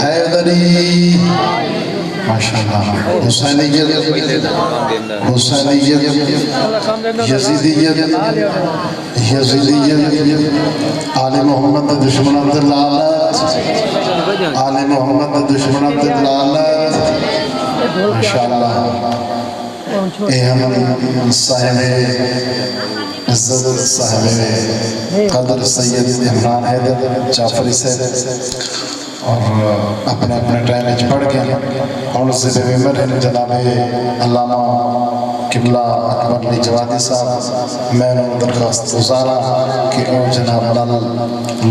حیدری ماشاءاللہ، حسینیت، حسینیت، یزیدیت، یزیدیت، آل محمد دشمن عبداللہ، آل محمد دشمن عبداللہ، ماشاءاللہ. اے ہم صاحب عزت، صاحب قدر سید عمران حیدر جعفری صاحب اور اپنے ٹائم میں پڑھ گئے اور سے بے عمر ہیں جناب علامہ قبلہ اکبر علی جوادی صاحب. میں نے درخواست گزارا کہ او جناب لال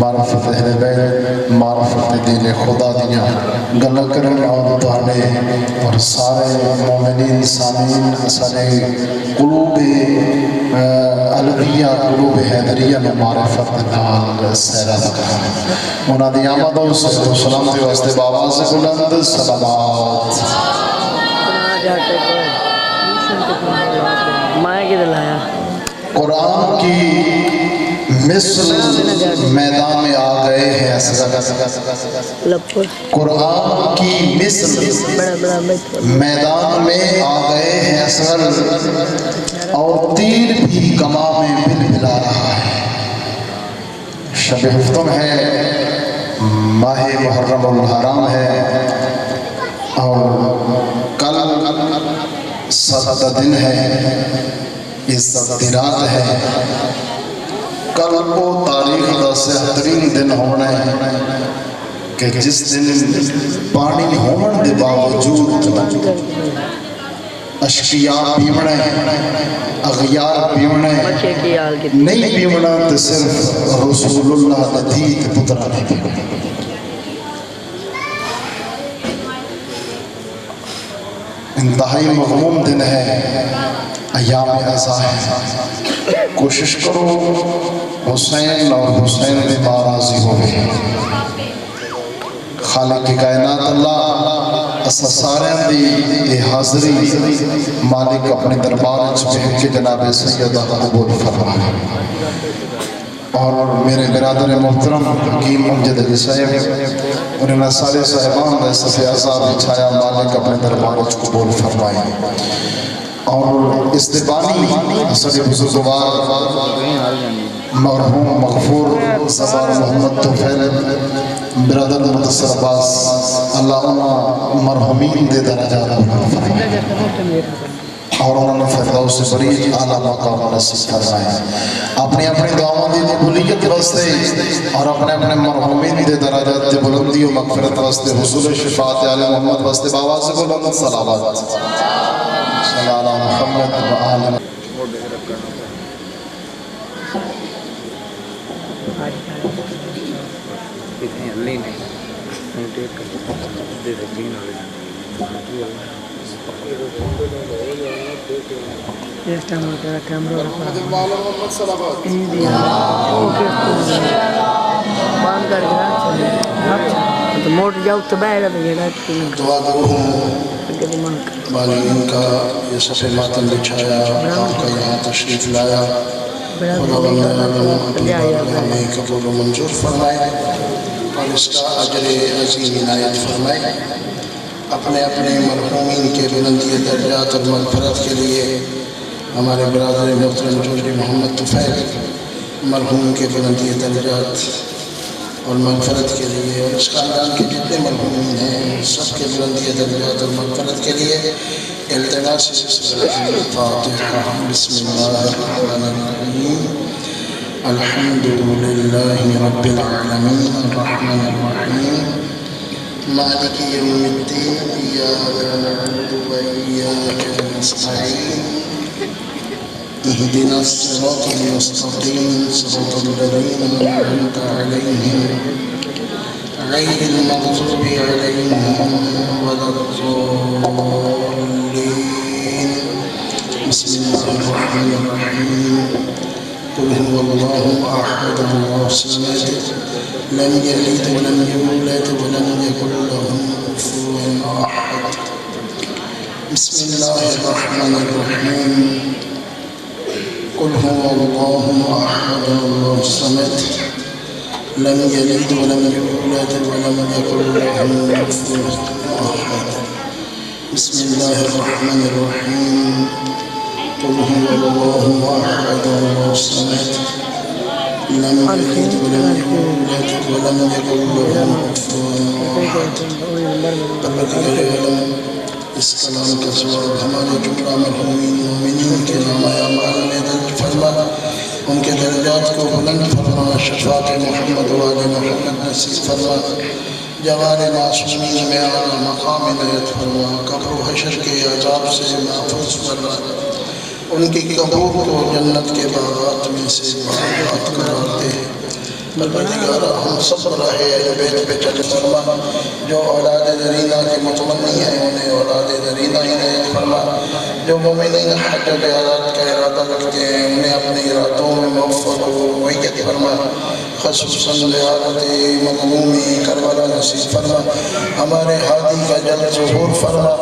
معرفت اہل بیت، معرفت دین خدا دیا گلہ کرن اور دعانے اور سارے مومنین سامین سارے قلوب علویہ، قلوب حیدریہ میں معرفت نال سیرات کرا. انہاں دی آمد و سلامتی واسطے بآواز بلند سلامات. قرآن کی مثل میدان میں آ گئے ہیں قرآن کی مثل میدان میں آ گئے ہیں اصغر، اور تیر بھی کما میں بل بلا رہا ہے. شب ہفتم ہے، ماہ محرم الحرام ہے، اور کل 7 دن ہے، عزت رات ہے. کل کو تاریخ دا 73 دن ہونا ہے کہ جس دن پانی ہون دے باوجود اشقیاء پیونے، اغیار پیونے نہیں پیونا، تو صرف رسول اللہ ندید پترہ نہیں پیونے. انتہائی مغموم دن ہے، ایام عزا ہے. کوشش کرو حسین اور حسین میں باراضی ہوئے. خالق کائنات اللہ اسا سارے دی حاضری مالک اپنے دربار چھوڑ کے جناب سیدہ قبول فرمائے. اور میرے برادر محترم حکیم امجد علی صاحب اور انہاں سارے صاحبان نے صفحہ عذاب بچھایا، مالک اپنے دربار قبول فرمائے. اور استبانی اصلی بزرگوار مرحوم مغفور زبار محمد توفیل برادر مدثر عباس، اللہ انہاں مرحومین دے درجات بلند فرمائے اور انہوں نے فردوس بری اعلیٰ مقام نصیب فرمائے. اپنی دعاوں دی قبولیت واسطے اور اپنے مرحومین دے درجات دی بلندی و مغفرت واسطے حصول شفاعت آل محمد واسطے بآواز بلند صلوات. صلی اللہ محمد و آل موٹ جاؤ تو باہر دعا گو ہوں بالین کا یہ صفحہ ماتم بچھایا، آپ کا یہاں تشریف لایا. خدا بندہ ہمیں قبول و منظور فرمائے اور اس کا اجر عظیم عنایت فرمائے. اپنے مرحومین کے بلندی درجات اور مغفرت کے لیے ہمارے برادر محترم چودھری محمد توفیل مرحوم کے بلندی درجات اور مغفرت کے لیے، اور اس خاندان کے جتنے مرحومین ہیں سب کے بلندی درجات اور مغفرت کے لیے التماس الفاتحہ. بسم اللہ الرحمن الرحیم. الحمد للہ رب العالمین الرحمن الرحیم مالک یوم الدین ایاک نعبد و ایاک نستعین اهدنا الصراط المستقيم صراط الذين أنعمت عليهم غير المغضوب عليهم ولا الضالين. بسم الله الرحمن الرحيم. قل هو الله أحد الله الصمد لم يلد ولم يولد ولم يكن له كفوا أحد. بسم الله الرحمن الرحيم. قل هو الله أحد الله الصمد لم يلد ولم يولد ولم يكن له كفوا أحد. بسم الله الرحمن الرحيم. قل هو الله أحد الله الصمد لم يلد ولم يولد ولم يكن له كفوا أحد. اس کلام کا سوال ہمارے جملہ مرحومین مومنین کے نام اعمال میں درج فرما، ان کے درجات کو بلند فرما، شفاعت محمد وآل محمد نصیب فرما، جوار معصومین میں اعلیٰ مقام عنایت فرما، قبر و حشر کے عذاب سے محفوظ فرما، ان کی قبور کو جنت کے باغات میں سے باغات قرار دے۔ پروردگار ہم سب راہ اہل بیت پہ چل فرما، جو اولاد زرینہ کے متمنی ہیں انہیں اولاد زرینہ عنایت فرما، جو مومنین حج و جہاد کا ارادہ رکھتے ہیں انہیں اپنے ارادوں میں موفق و معیت فرما، خصوصاً زیارت مغموم کربلا نصیب فرما، ہمارے ہادی کا جلد ظہور فرما،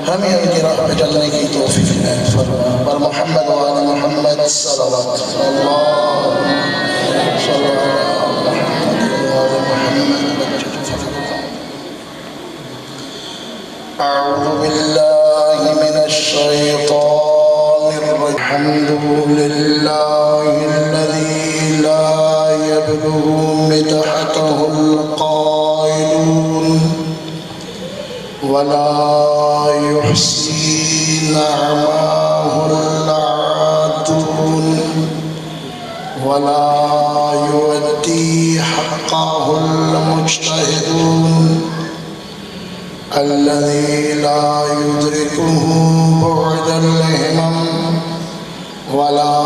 ہمیں ان کی راہ پہ چلنے کی توفیق عنایت فرما۔ پر محمد وآل محمد صلوات اللہ أعوذ بالله من الشيطان الرجيم. الحمد لله الذي لا يبلغ مدحته القائلون ولا يحصي نعماه العادون ولا يؤدي حقه المجتهدون الذي لا يدركه بعد الهمم ولا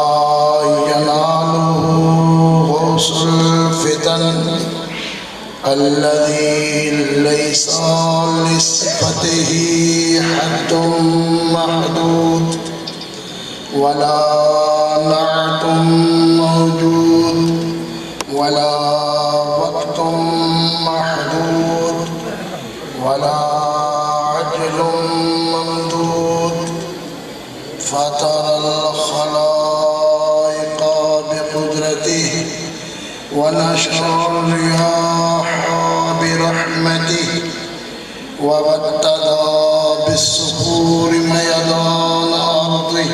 يناله غوص الفتن الذي ليس لصفته حد محدود ولا نعت موجود ولا وقت محدود ولا عجل ممدود فطر الخلائق بقدرته ونشر الرياح برحمته وابتدى بالصخور ميدان أرضه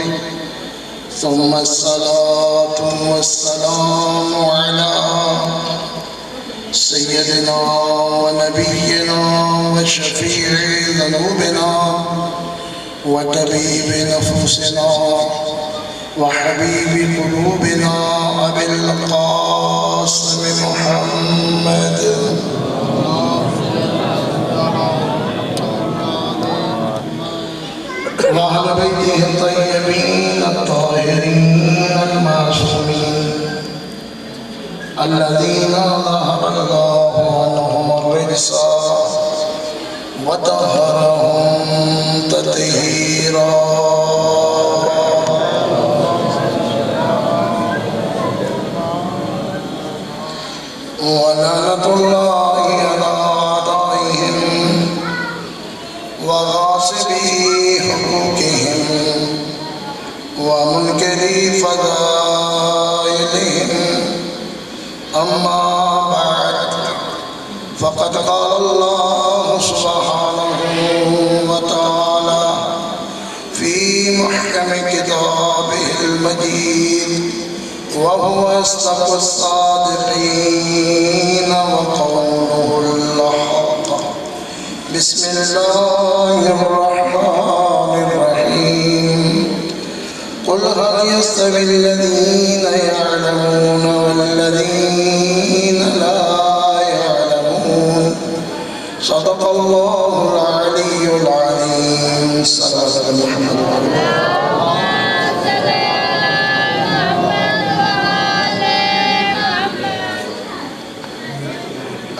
ثم الصلاة والسلام على سيدنا ونبينا وشفيع ذنوبنا وطبيب نفوسنا وحبيب قلوبنا أبي القاسم محمد وأهل بيته الطيبين الطاهرين المعصومين الذين ظهر الله عنهم الرجس وطهرهم تطهيرا. ولعنة الله على أعدائهم وغاصبي حقوقهم ومنكري فضائلهم. أما بعد فقد قال الله سبحانه وتعالى في محكم كتابه المجيد وهو أصدق الصادقين وقوله الحق. بسم الله الرحمن الرحيم. قل هل يستوي الذين يعلمون والذين لا يعلمون. صدق الله العلي العظيم. صلى محمد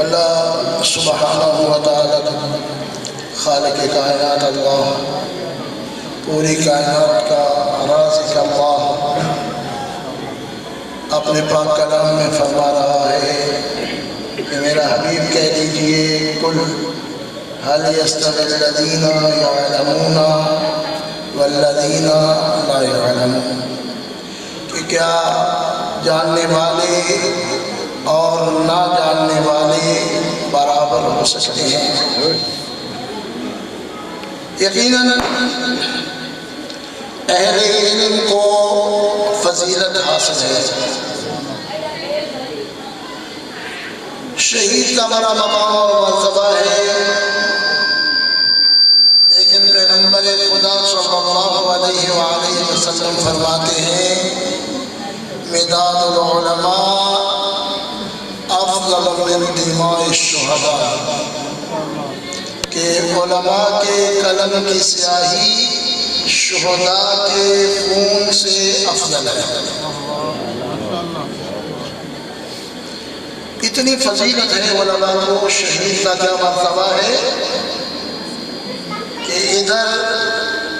اللہ سبحانہ و تعالی خالق کائنات اللہ، پوری کائنات کا رازق اللہ اپنے پاک کلام میں فرما رہا ہے کہ میرا حبیب کہہ دیجئے قل هل يستوي الذين يعلمون والذين لا يعلمون، کہ کیا جاننے والے اور نہ جاننے والے برابر ہو سکتے ہیں۔ یقیناً اہل علم کو فضیلت حاصل ہے۔ شہید کا بڑا مقام اور مرتبہ ہے، لیکن پیغمبر خدا صلی اللہ علیہ وآلہ وسلم فرماتے ہیں مداد العلماء افضل من دماء الشہداء، کہ علماء کے قلم کی سیاہی شہداء کے خون سے افضل ہے۔ اتنی فضیلت ہے علماء کو، شہید کا کیا مرتبہ ہے کہ ادھر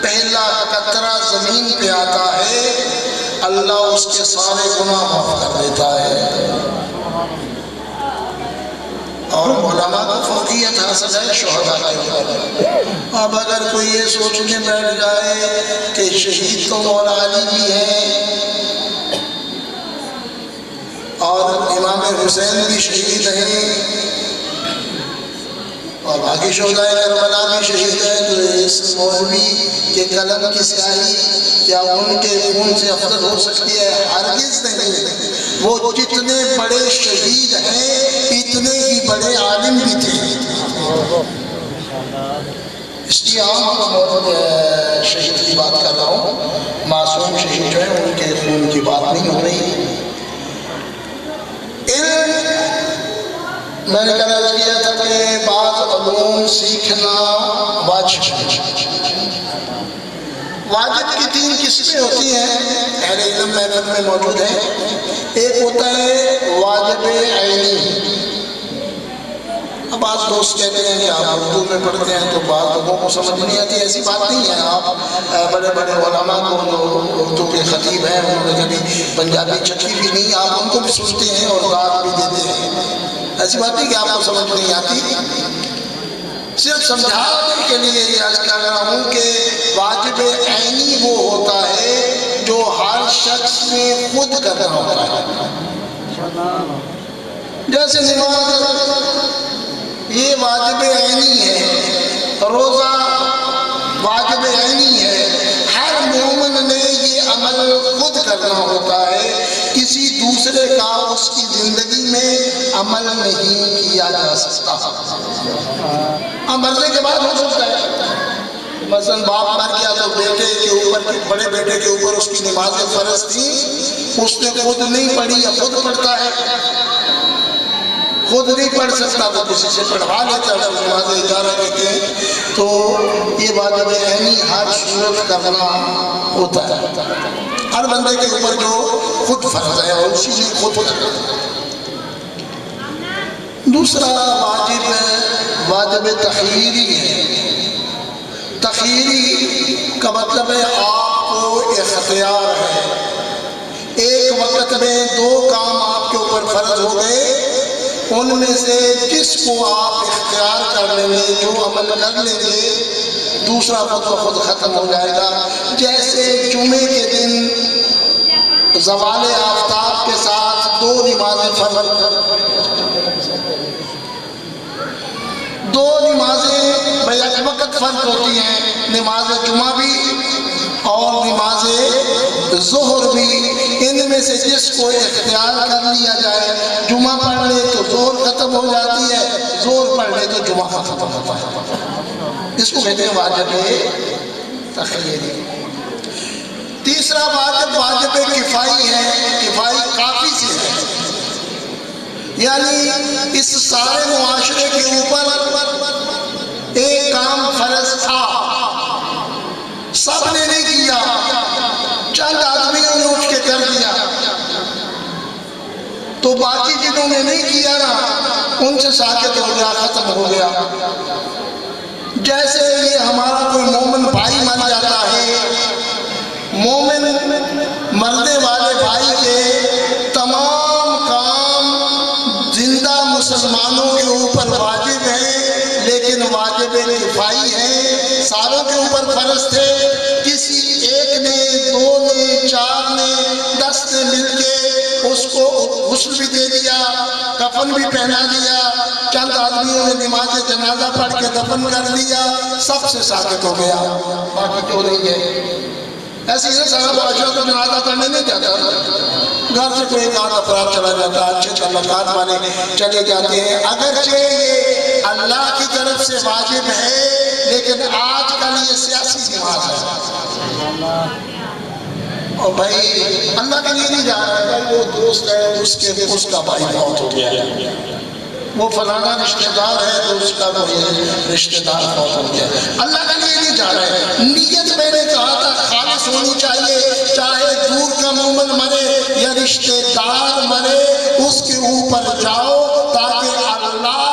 پہلا قطرہ زمین پہ آتا ہے اللہ اس کے سارے گناہ معاف کر دیتا ہے۔ اور علماء کو فوقیت حاصل ہے شہداء کے اوپر۔ اب اگر کوئی یہ سوچنے بیٹھ جائے کہ شہید تو مولا علی بھی ہیں اور امام حسین بھی شہید ہیں اور باقی شہداء کربلا بھی شہید ہیں، تو اس مولوی کے قلم کی سیاہی کیا ان کے خون سے افضل ہو سکتی ہے؟ ہرگز نہیں۔ وہ جتنے بڑے شہید ہیں اتنے ہی بڑے عالم بھی تھے۔ اس لیے عام شہید کی بات کر رہا ہوں، معصوم شہید جو ہیں ان کے خون کی بات نہیں ہو رہی۔ میں نے عرض کیا تھا کہ بعض علوم سیکھنا واجب کی 3 قسمیں ہوتی ہیں، اہل علم محفل میں موجود ہیں۔ ایک ہوتا ہے واجب عینی۔ اب بعض دوست کہتے ہیں کہ آپ اردو میں پڑھتے ہیں تو بعض لوگوں کو سمجھ نہیں آتی، ایسی بات نہیں ہے۔ آپ بڑے بڑے علماء کو جو اردو کے خطیب ہیں انہوں نے کبھی پنجابی چکی بھی نہیں، آپ ان کو بھی سنتے ہیں اور داد بھی دیتے ہیں۔ ایسی بات نہیں کہ آپ کو سمجھ نہیں آتی، صرف سمجھانے کے لیے یہ عرض کر رہا ہوں کہ واجب عینی وہ ہوتا ہے جو ہر شخص نے خود کرنا ہوتا ہے، جیسے نماز یہ واجب عینی ہے، روزہ واجب عینی ہے۔ ہر مومن نے یہ عمل خود کرنا ہوتا ہے، کسی دوسرے کا اس کی زندگی میں عمل نہیں کیا جا سکتا۔ مرنے کے بعد ہو سکتا ہے، مثلا باپ مر گیا تو بیٹے کے اوپر، بڑے بیٹے کے اوپر اس کی نمازیں فرض تھی، اس نے خود نہیں پڑھی یا خود پڑھتا ہے، خود نہیں پڑھ سکتا تو کسی سے پڑھوا لیتا ہے، نمازیں اجارہ دیتے ہیں۔ تو یہ واجب عینی ہر صورت کرنا ہوتا ہے، ہر بندے کے اوپر جو خود فرض ہے اور اسی نے خود کرنا۔ دوسرا واجب تخییری ہے۔ تخییری کا مطلب ہے آپ کو اختیار ہے، ایک وقت میں 2 کام آپ کے اوپر فرض ہو گئے، ان میں سے جس کو آپ اختیار کر لیں گے، جو عمل کر لیں گے، دوسرا خود بخود ختم ہو جائے گا۔ جیسے جمعے کے دن زوال آفتاب کے ساتھ 2 نمازیں فرض، 2 نمازیں بیک وقت فرض ہوتی ہیں، نماز جمعہ بھی اور نماز ظہر بھی۔ ان میں سے جس کو اختیار کر لیا جائے، جمعہ پڑھ لے تو ظہر ختم ہو جاتی ہے، ظہر پڑھ لے تو جمعہ ختم ہوتا ہے۔ اس کو کہتے ہیں واجب تخییری۔ تیسرا واجب کفائی ہے، کفائی کافی سے ہے، یعنی اس سارے معاشرے کے اوپر ایک کام فرض تھا، سب نے نہیں کیا، چند آدمیوں نے اٹھ کے کر دیا، تو باقی جنہوں نے نہیں کیا نا ان سے ساکت ہو گیا، ختم ہو گیا۔ جیسے یہ ہمارا کوئی مومن بھائی مر جاتا ہے، مومن مرنے والے بھائی کے تمام کام زندہ مسلمانوں کے اوپر واجب ہیں، لیکن واجب کفائی ہیں، ساروں کے اوپر فرض تھے، کسی ایک نے، 2 نے، 4 نے، 10 نے مل کے اس کو غسل بھی دے دیا، کفن بھی پہنا دیا، چند آدمیوں نے نماز جنازہ پڑھ کے دفن کر دیا، سب سے ساکت ہو گیا، باقی تو نہیں ہے۔ ایسی ہی صاحب عاشق تو جنازہ پڑھنے نہیں جاتا، گھر سے کوئی ایک آدھ افراد چلا جاتا، اچھے تعلقات والے چلے جاتے ہیں، اگرچہ یہ اللہ کی طرف سے واجب ہے لیکن آج کل یہ سیاسی نماز ہے۔ اور بھائی اللہ کے لیے نہیں جا رہا ہے، وہ دوست ہے اس کا بھائی فوت ہو گیا ہے، وہ فلانا رشتہ دار ہے تو اس کا کوئی رشتہ دار فوت ہو گیا، اللہ کے لیے نہیں جا رہا ہے۔ نیت میں نے کہا تھا خالص ہونی چاہیے، چاہے دور کا مومن مرے یا رشتہ دار مرے اس کے اوپر جاؤ تاکہ اللہ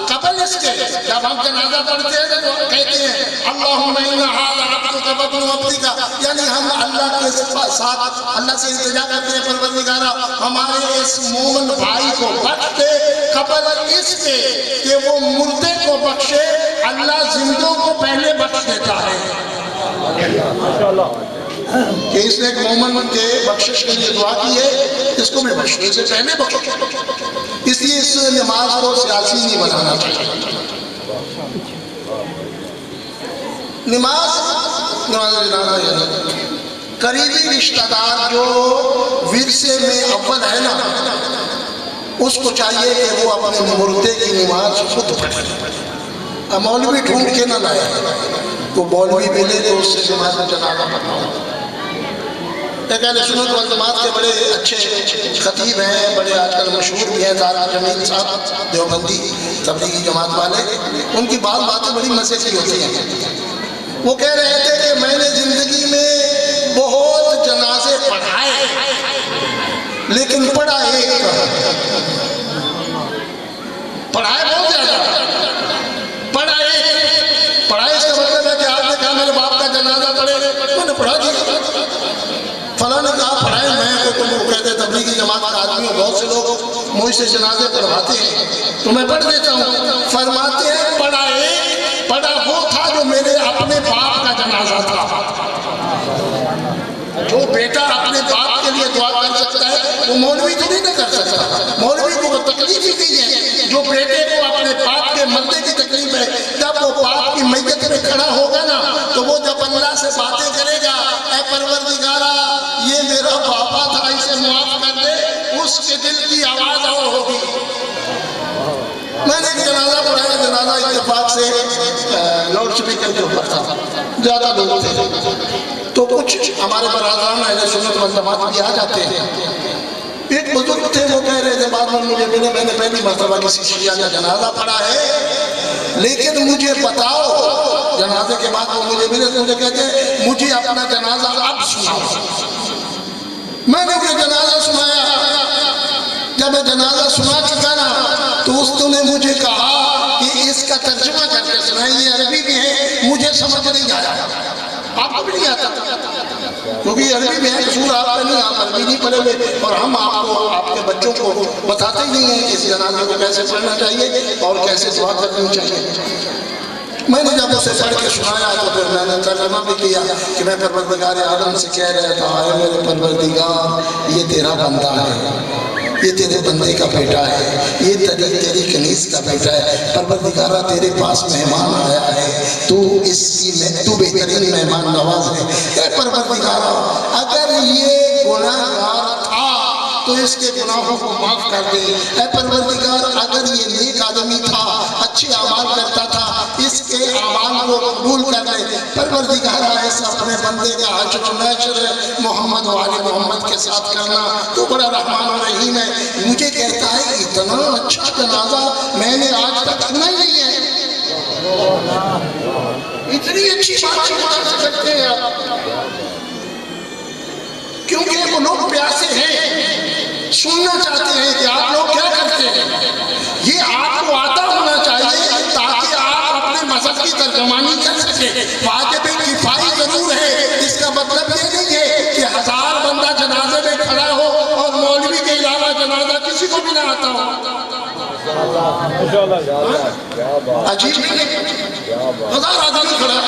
قبل اس کے جب ہم جنازہ پڑھتے ہیں تو کہتے ہیں اللہم اِنَّ هَذَا عَبْدُكَ وَابْنُ عَبْدِكَ، یعنی ہم اللہ کے ساتھ اللہ سے التجا کرتے ہیں پروردگارا ہمارے اس مومن بھائی کو بخش دے قبل اس کے کہ وہ مردے کو بخشے، اللہ زندوں کو پہلے بخش دیتا ہے کہ اس نے ایک مومن کے بخشش کے لیے دعا کی ہے، اس کو بھی بخشنے سے پہلے بخش، اس لیے اس نماز کو سیاسی نہیں بنانا چاہیے۔ نماز جنازہ قریبی رشتہ دار جو ورثے میں اول ہے نا، اس کو چاہیے کہ وہ اپنے مردے کی نماز خود پڑھے، مولوی ڈھونڈ کے نہ لائے، تو مولوی ملے تو اس سے نماز جنازہ پڑھنا۔ ایک اہل سنت والجماعت کے بڑے اچھے خطیب ہیں، بڑے آج کل مشہور بھی ہیں، طارق جمیل صاحب دیوبندی تبلیغی جماعت والے، ان کی باتیں بڑی مزے کی ہوتی ہیں۔ وہ کہہ رہے تھے کہ میں نے زندگی میں بہت جنازے پڑھائے لیکن پڑھا ایک پڑھائے بہت زیادہ، پڑھا ایک پڑھائے اس کا مطلب ہے کہ آپ نے کہا میرے باپ کا جنازہ پڑھے، میں نے پڑھا دیا، فلاں نے کہا پڑھائے میں، تو تم وہ کہتے تبلیغی جماعت کا آدمی ہوں، بہت سے لوگ مجھ سے جنازے پڑھواتے ہیں تو میں پڑھ دیتا ہوں، فرماتے ہیں پڑھا ایک، پڑھا وہ تھا جو میرے اپنے باپ کا جنازہ تھا۔ جو بیٹا اپنے باپ کے لیے دعا کر سکتا ہے وہ مولوی تو نہیں کر سکتا، مولوی کو تکلیف ہی نہیں ہے، جو بیٹے کو اپنے باپ کے مردے کی تکلیف ہے، جب وہ باپ کی میت میں کھڑا ہوگا نا تو وہ جب اللہ سے باتیں کرے گا، اے پروردگارا یہ میرا باپا تھا اسے معاف کر دے، اس کے دل کی آواز اور ہوگی۔ میں نے ایک جنازہ پڑھایا، جنازہ اتفاق سے لاؤڈ سپیکر کے اوپر تھا، زیادہ لوگ تھے تو کچھ ہمارے برادران اہل سنت والجماعت بھی آ جاتے ہیں۔ ایک بزرگ تھے وہ کہہ رہے تھے بعد میں مجھے ملے، میں نے پہلی مرتبہ کسی شیعہ کا جنازہ پڑھا ہے لیکن مجھے بتاؤ، جنازے کے بعد وہ مجھے ملے تو مجھے کہتے ہیں مجھے اپنا جنازہ اب سناؤ۔ میں نے انہیں جنازہ سنایا، جب میں جنازہ سنا چکا نا تو اس نے مجھے کہا کہ اس کا ترجمہ کر کے سنائیں، یہ عربی بھی ہے، مجھے سمجھ نہیں آیا، آپ کو بھی نہیں آتا کیونکہ عربی میں ہے، قصور آپ کا نہیں، آپ عربی نہیں پڑھے ہوئے، اور ہم آپ کو آپ کے بچوں کو بتاتے ہی نہیں ہیں کہ اس جنازے کو کیسے پڑھنا چاہیے اور کیسے دعا کرنی چاہیے۔ میں نے جب اسے پڑھ کے سنایا تو پھر میں نے ترجمہ بھی کیا کہ میں پروردگار عالم سے کہہ رہا تھا اے میرے پروردگار یہ تیرا بندہ ہے، یہ تیرے بندے کا بیٹا ہے، یہ تیری کنیز کا بیٹا ہے، پروردگارہ تیرے پاس مہمان آیا ہے، تو بہترین مہمان نواز ہے، اے پروردگارہ اگر یہ گناہ گار تھا تو اس کے گناہوں کو معاف کر دے، اے پروردگار اگر یہ نیک آدمی تھا، اچھے اعمال کرتا تھا، اس کے اعمال کو قبول کر لے، پروردگار ایسا اپنے بندے کا حشر و نشر محمد و آل محمد کے ساتھ کرنا، تو بڑا رحمان و رحیم ہے۔ مجھے کہتا ہے اتنا اچھا جنازہ میں نے آج تک سنا ہی نہیں ہے، اتنی اچھی بات کر سکتے ہیں آپ، کیونکہ وہ لوگ پیاسے ہیں، سننا چاہتے ہیں کہ آپ لوگ کیا کرتے ہیں، یہ آپ کو آتا ہونا چاہیے تاکہ آپ اپنے مذہب کی ترجمانی کر سکیں۔ واجب کفائی ضرور ہے، اس کا مطلب یہ نہیں ہے کہ 1000 بندہ جنازے میں کھڑا ہو اور مولوی کے علاوہ جنازہ کسی کو بھی نہ آتا ہو، عجیب نہیں، 1000 آدمی کھڑا ہے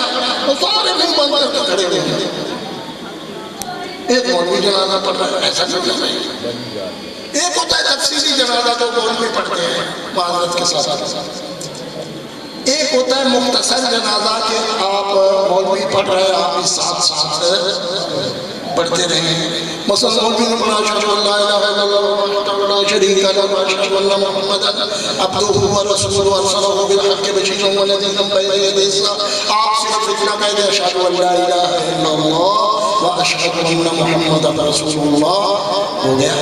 اور سارے منہ بند کر کے کھڑے ہوئے ہیں۔ ایک مولوی جنازہ پڑھ رہا ہے، ایسا کرنا نہیں۔ ایک ہوتا ہے تفصیلی جنازہ جو مولوی پڑھتے ہیں معذرت کے ساتھ، ایک ہوتا ہے مختصر جنازہ کہ آپ مولوی پڑھ رہے ہیں، آپ بھی ساتھ ساتھ پڑھتے رہیں۔ مثلا مولوی نے پڑھا اشہد ان لا الہ الا اللہ وحدہ لا شریک لہ واشہد ان محمدا عبدہ ورسولہ ارسلہ بالحق بشیرا ونذیرا بین یدی الساعہ، آپ صرف اتنا کہہ دیں اشہد ان لا الہ الا اللہ واشہد ان محمدا رسول اللہ، ہو گیا۔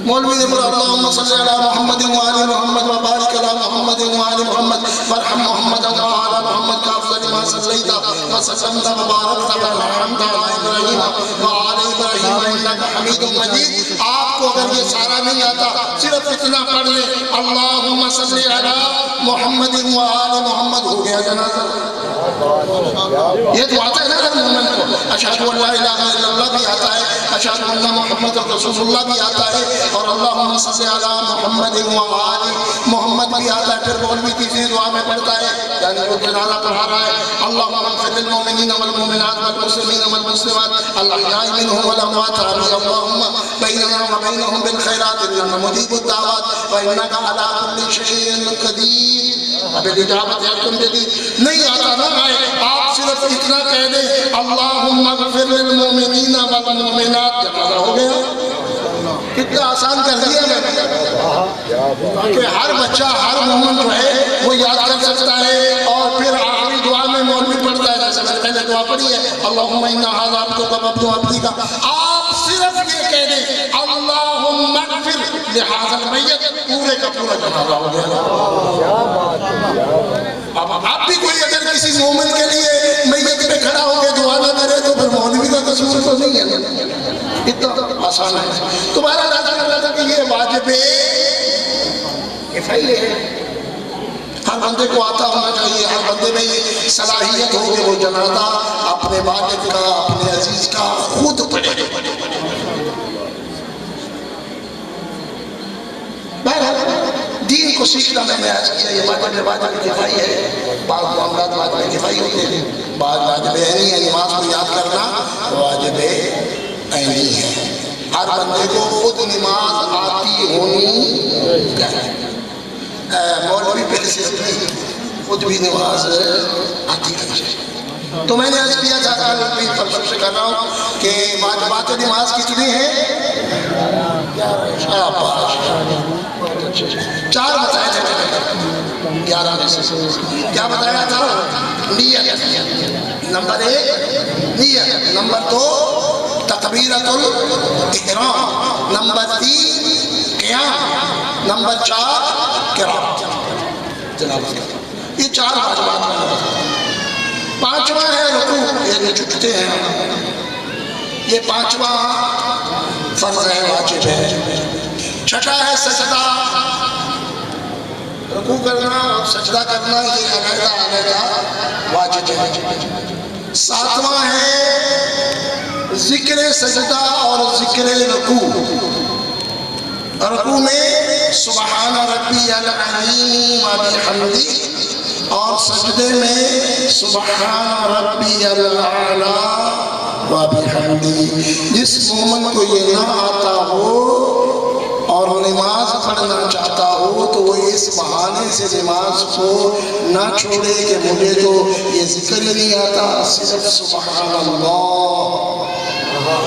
مولوی نے پڑھا اللہم صلی علی محمد وآل محمد وبارک علی محمد وآل محمد وارحم محمد وآل محمد کافضل ما صلیت وسلمت وبارکت وانعمت علی ابراہیم وآل ابراہیم انک حمید مجید۔ آپ کو اگر یہ سارا نہیں آتا صرف اتنا پڑھ لیں اللہم صلی علی محمد وآل محمد، ہو گیا جنازہ۔ یہ تو آتا ہے نا ہر مومن کو، اشہد ان لا الہ الا اللہ بھی آتا ہے، اشہد ان محمد رسول اللہ بھی آتا ہے، اور اللہم صلی علی محمد وآل محمد بھی آتا ہے۔ پھر مولوی تیسری دعا میں پڑھتا ہے، یعنی وہ جنازہ پڑھا رہا ہے، اللہم اغفر للمؤمنین والمؤمنات والمسلمین والمسلمات الاحیاء منهم والاموات، اللہم بیننا وبینہم بالخیرات انک مجیب الدعوات وانک علی کل شیء قدیر۔ اب اجابت یکم جدید نہیں آتا نہ آئے، آپ صرف اتنا کہہ دیں اللہم اغفر للمؤمنین والمؤمنات، جنازہ ہو گیا۔ کتنا آسان کر دیا میں نے کہ ہر بچہ ہر مومن جو ہے وہ یاد کر سکتا ہے، اور پھر آخری دعا میں مولوی پڑھتا ہے جیسے میں نے پہلے دعا پڑھی ہے اللہم انا ھذا عبدک وعبد عبدک، آپ صرف یہ کہہ دیں اللہم اغفر لہذا المیت، پورے کا پورا جنازہ ہو گیا۔ اب آپ بھی کوئی اگر کسی مومن کے لیے میت پہ کھڑا ہو کے دعا نہ کرے تو پھر مولوی کا قصور تو نہیں ہے، اتنا آسان ہے۔ تمہارا اندازہ کر رہا تھا کہ یہ واجب کفایہ ہے، ہر بندے کو آتا ہونا چاہیے، ہر بندے میں یہ صلاحیت ہو کہ وہ جنازہ اپنے والد کا اپنے عزیز کا خود پڑھے۔ دین کو سیکھنا میں نے آج کیا، یہ واجب کفایہ ہے، بعض معاملات واجب کفایہ ہوتے ہیں، بعض واجب عینی ہے، نماز کو یاد کرنا واجب عینی ہے۔ ہر بندے کو خود نماز آتی ہونی چاہیے، مولوی پہ حیثیت نہیں، خود بھی نماز آتی ہونی چاہیے۔ تو میں نے عرض کیا تھا کل بھی پرسوں سے کر رہا ہوں کہ واجبات نماز کتنی ہیں؟ 4 بتایا تھا، 11 میں سے کیا بتایا تھا؟ نیت نمبر 1، نیت نمبر 2 تکبیرۃ الاحرام، نمبر 3 قیام، نمبر 4 قرات، یہ 4 واجبات میں نے بتایا۔ 5واں ہے رکوع، یہ جھکتے ہیں، یہ 5واں فرض ہے، واجب ہے۔ 6واں ہے سجدہ، رکوع کرنا اور سجدہ کرنا، یہ علیحدہ واجب ہے۔ 7واں ہے ذکر سجدہ اور ذکر رکوع، رکوع میں سبحان ربی العظیم وبحمدہ، اور سجدے میں سبحان ربی الاعلی وبحمدہ۔ جس مومن کو یہ نہ آتا ہو اور نماز پڑھنا چاہتا ہو تو وہ اس بہانے سے نماز کو نہ چھوڑے کہ مجھے تو یہ ذکر ہی نہیں آتا، صرف سبحان اللہ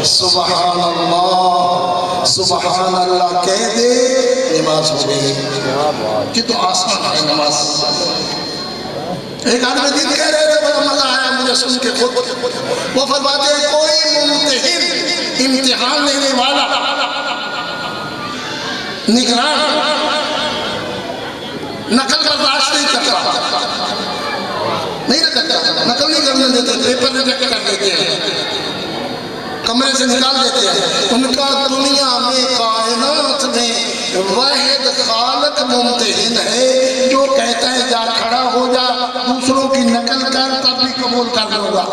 سبحان اللہ سبحان اللہ کہہ دے، نماز ہو گئی۔ یہ تو آسان ہے نماز۔ ایک آدمی دن کہہ رہے تھے، بڑا مزہ آیا مجھے سن کے خود، وہ فرماتے ہیں کوئی ممتحن امتحان لینے والا نگران نقل برداشت نہیں کرتا، نقل نہیں کرنے دیتے، پیپر ریجیکٹ کر دیتے ہیں، کمرے سے نکال دیتے ہیں۔ ان کا دنیا میں کائنات میں واحد خالق ممتحن ہے جو کہتا ہے جا کھڑا ہو جا، دوسروں کی نقل کر تب بھی قبول کر لوں گا۔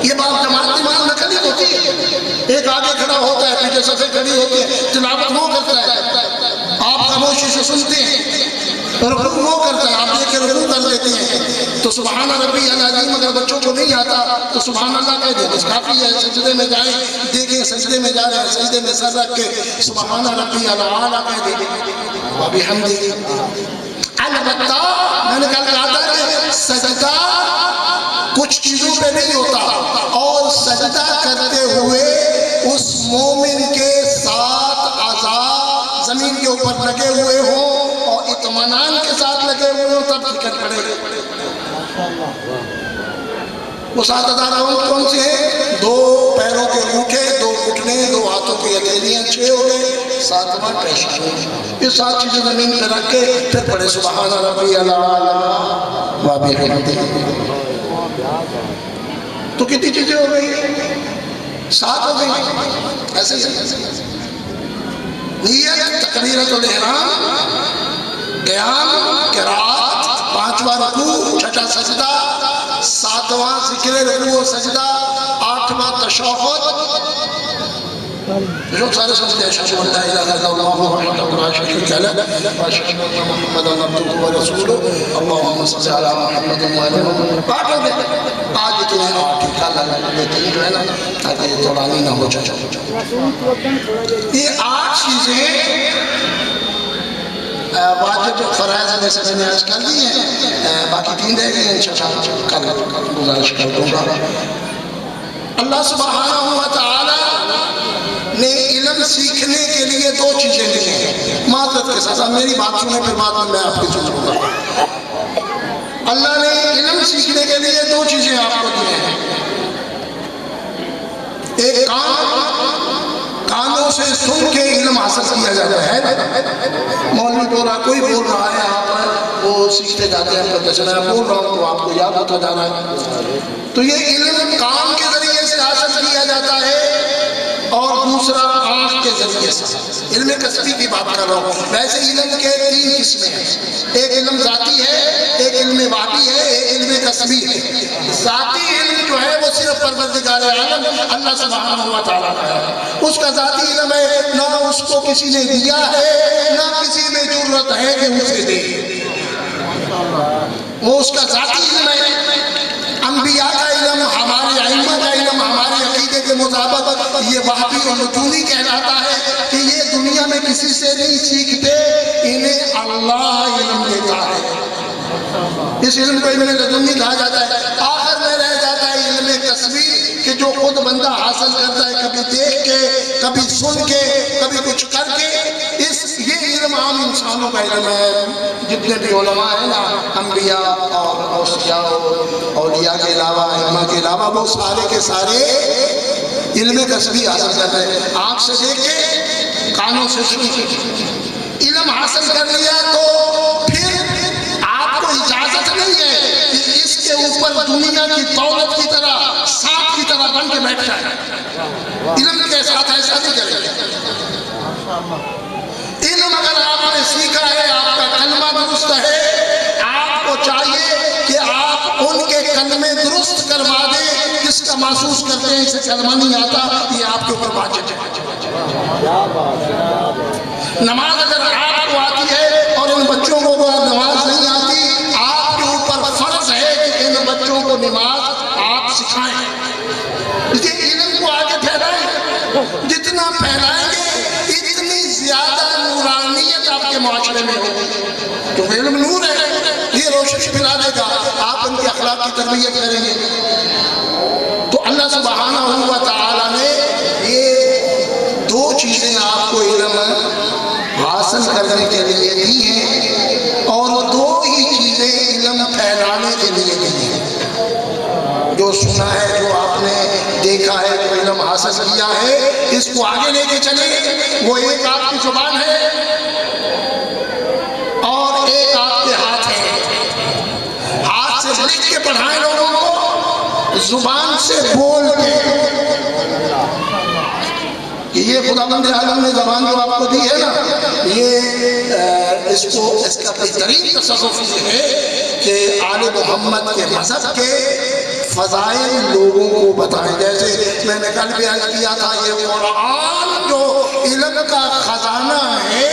یہ بات جماعت ایمان نقل ہی ہوتی ہے، ایک آگے کھڑا ہوتا ہے، پیچھے صفیں کھڑی ہوتی ہے، تلاوت وہ کرتا ہے، آپ خاموشی سے سنتے ہیں، رکوع وہ کرتا ہے، آپ دیکھ کے رکوع کر دیتے ہیں تو سبحان ربی العظیم اگر بچوں کو نہیں آتا تو سبحان اللہ کہہ دیں، بس کافی ہے۔ سجدے میں جائیں، دیکھیں سجدے میں جا رہے ہیں، سجدے میں سر رکھ کے سبحان ربی الاعلیٰ کہہ دیں وبحمدہ۔ البتہ میں نے کل کہا تھا کہ سجدہ کچھ چیزوں پہ نہیں ہوتا، اور سجدہ کرتے ہوئے اس مومن کے ساتھ اعضاء زمین کے اوپر لگے ہوئے ہوں اور اطمینان کے ساتھ لگے ہوئے ہوں تب ذکر پڑے۔ وہ سات اعضاء کون سے ہیں؟ 2 پیروں کے انگوٹھے، 2 گھٹنے، 2 ہاتھوں کی ہتھیلیاں، 6 ہو گئے، 7واں پیشانی۔ یہ 7 چیزیں زمین پہ رکھ کے پھر پڑھے سبحان ربی الاعلیٰ وبحمدہ۔ تو کتنی چیزیں ہو گئی؟ 7 ہو گئی۔ ایسے نیت، تکبیرۃ الاحرام، قیام، قرات، 5واں رکوع، 6واں سجدہ، 7واں ذکر رکوع و سجدہ، 8واں تشہد۔ جو سارے سجدے اشہد ان لا الہ الا اللہ وحدہ لا شریک لہ واشہد ان محمدا عبدہ ورسولہ اللہم صل علی محمد وعلی محمد۔ 8 ہو گئے۔ آج اتنے 8 ہی کل لیتے جو ہے نا تاکہ یہ توڑانی نہ ہو جائے۔ یہ 8 چیزیں واجب فرائض میں سے میں نے عرض کر دی ہیں، باقی 3 رہ گئے ہیں، انشاءاللہ کل گزارش کر دوں گا۔ اللہ سبحانہ و تعالی نے علم سیکھنے کے لیے 2 چیزیں دی ہیں۔ معذرت کے ساتھ میری بات سنیں پھر بعد میں آپ کی سنوں گا۔ اللہ نے علم سیکھنے کے لیے 2 چیزیں آپ کو دی ہیں۔ ایک کانوں سے سن کے علم حاصل کیا جاتا ہے۔ مولوی بول رہا، کوئی بول رہا ہے یہاں پر، وہ سیکھتے جاتے ہیں، پھر جیسے میں بول رہا ہوں تو آپ کو یاد ہوتا جا رہا ہے۔ تو یہ علم کان کے ذریعے سے حاصل کیا جاتا ہے، اور دوسرا آنکھ کے ذریعے سے۔ علم کسبی کی بات کر رہا ہوں۔ ویسے علم کے 3 قسمیں ہیں، ایک علم ذاتی ہے، ایک علم وحی ہے، ایک علم کسبی ہے۔ ذاتی علم جو ہے وہ صرف پروردگار عالم اللہ سبحانہ و تعالیٰ کا ہے، اس کا ذاتی علم ہے، نہ اس کو کسی نے دیا ہے نہ کسی میں جرت ہے کہ اسے دے، وہ اس کا ذاتی علم ہے۔ انبیاء کا علم، ہمارے ائمہ کا علم، ہمارے عقیدے کے مطابق یہ وحی اور نجومی کہلاتا ہے کہ یہ دنیا میں کسی سے نہیں سیکھتے، انہیں اللہ علم دیتا ہے۔ اس علم کو علم لدنی کہا جاتا ہے۔ آخر میں رہ جاتا ہے علم کسبی کہ جو خود بندہ حاصل کرتا ہے، کبھی دیکھ کے، کبھی سن کے، کبھی کچھ کر کے۔ یہ علم عام انسانوں کا علم ہے۔ جتنے بھی علماء ہیں نا، انبیاء اور اوصیاء، اولیاء کے علاوہ، ائمہ کے علاوہ، وہ سارے کے سارے علم کسبی حاصل کرتے ہیں۔ آنکھ سے دیکھ کے، کانوں سے سن کے علم حاصل کر لیا تو پھر آپ کو اجازت نہیں ہے کہ اس کے اوپر دنیا کی دولت کی طرح، سانپ کی طرح بن کے بیٹھ جائے۔ علم کے ساتھ ایسا نہیں کرے۔ علم اگر آپ نے سیکھا ہے، آپ کا کلمہ درست ہے، آپ کو چاہیے کہ آپ ان کے کلمے درست کروا دیں جس کا محسوس کرتے ہیں اسے کلمہ نہیں آتا، یہ آپ کے اوپر واجب ہے۔ نماز اگر آپ کو آتی ہے اور ان بچوں کو نماز نہیں آتی، آپ کے اوپر فرض ہے کہ ان بچوں کو نماز آپ سکھائیں۔ اس لیے علم کو آگے پھیلائیں، جتنا پھیلائیں گے اتنی زیادہ نورانیت آپ کے معاشرے میں ہوگی، کیونکہ علم نور ہے، یہ روشنی پھیلا دے گا، آپ ان کے اخلاق کی تربیت کریں گے۔ تو اللہ سبحانہ و تعالیٰ نے یہ 2 چیزیں آپ کو علم حاصل کرنے کے لیے دی ہیں، اور 2 ہی چیزیں علم پھیلانے کے لیے دی ہیں۔ جو سنا ہے، جو آپ نے دیکھا ہے، جو علم حاصل کیا ہے، اس کو آگے لے کے چلیں۔ وہ ایک آپ کی زبان ہے اور ایک آپ کے ہاتھ ہے۔ ہاتھ سے لکھ کے پڑھائیں لوگوں کو، زبان سے بول کے کہ یہ خداوند عالم نے زبان جو آپ کو دی ہے نا، یہ اس کا بہترین تصرف یہ ہے کہ آل محمد کے مذہب کے فضائل لوگوں کو بتائیں۔ جیسے میں نے کل بھی عرض کیا تھا، یہ قرآن جو علم کا خزانہ ہے،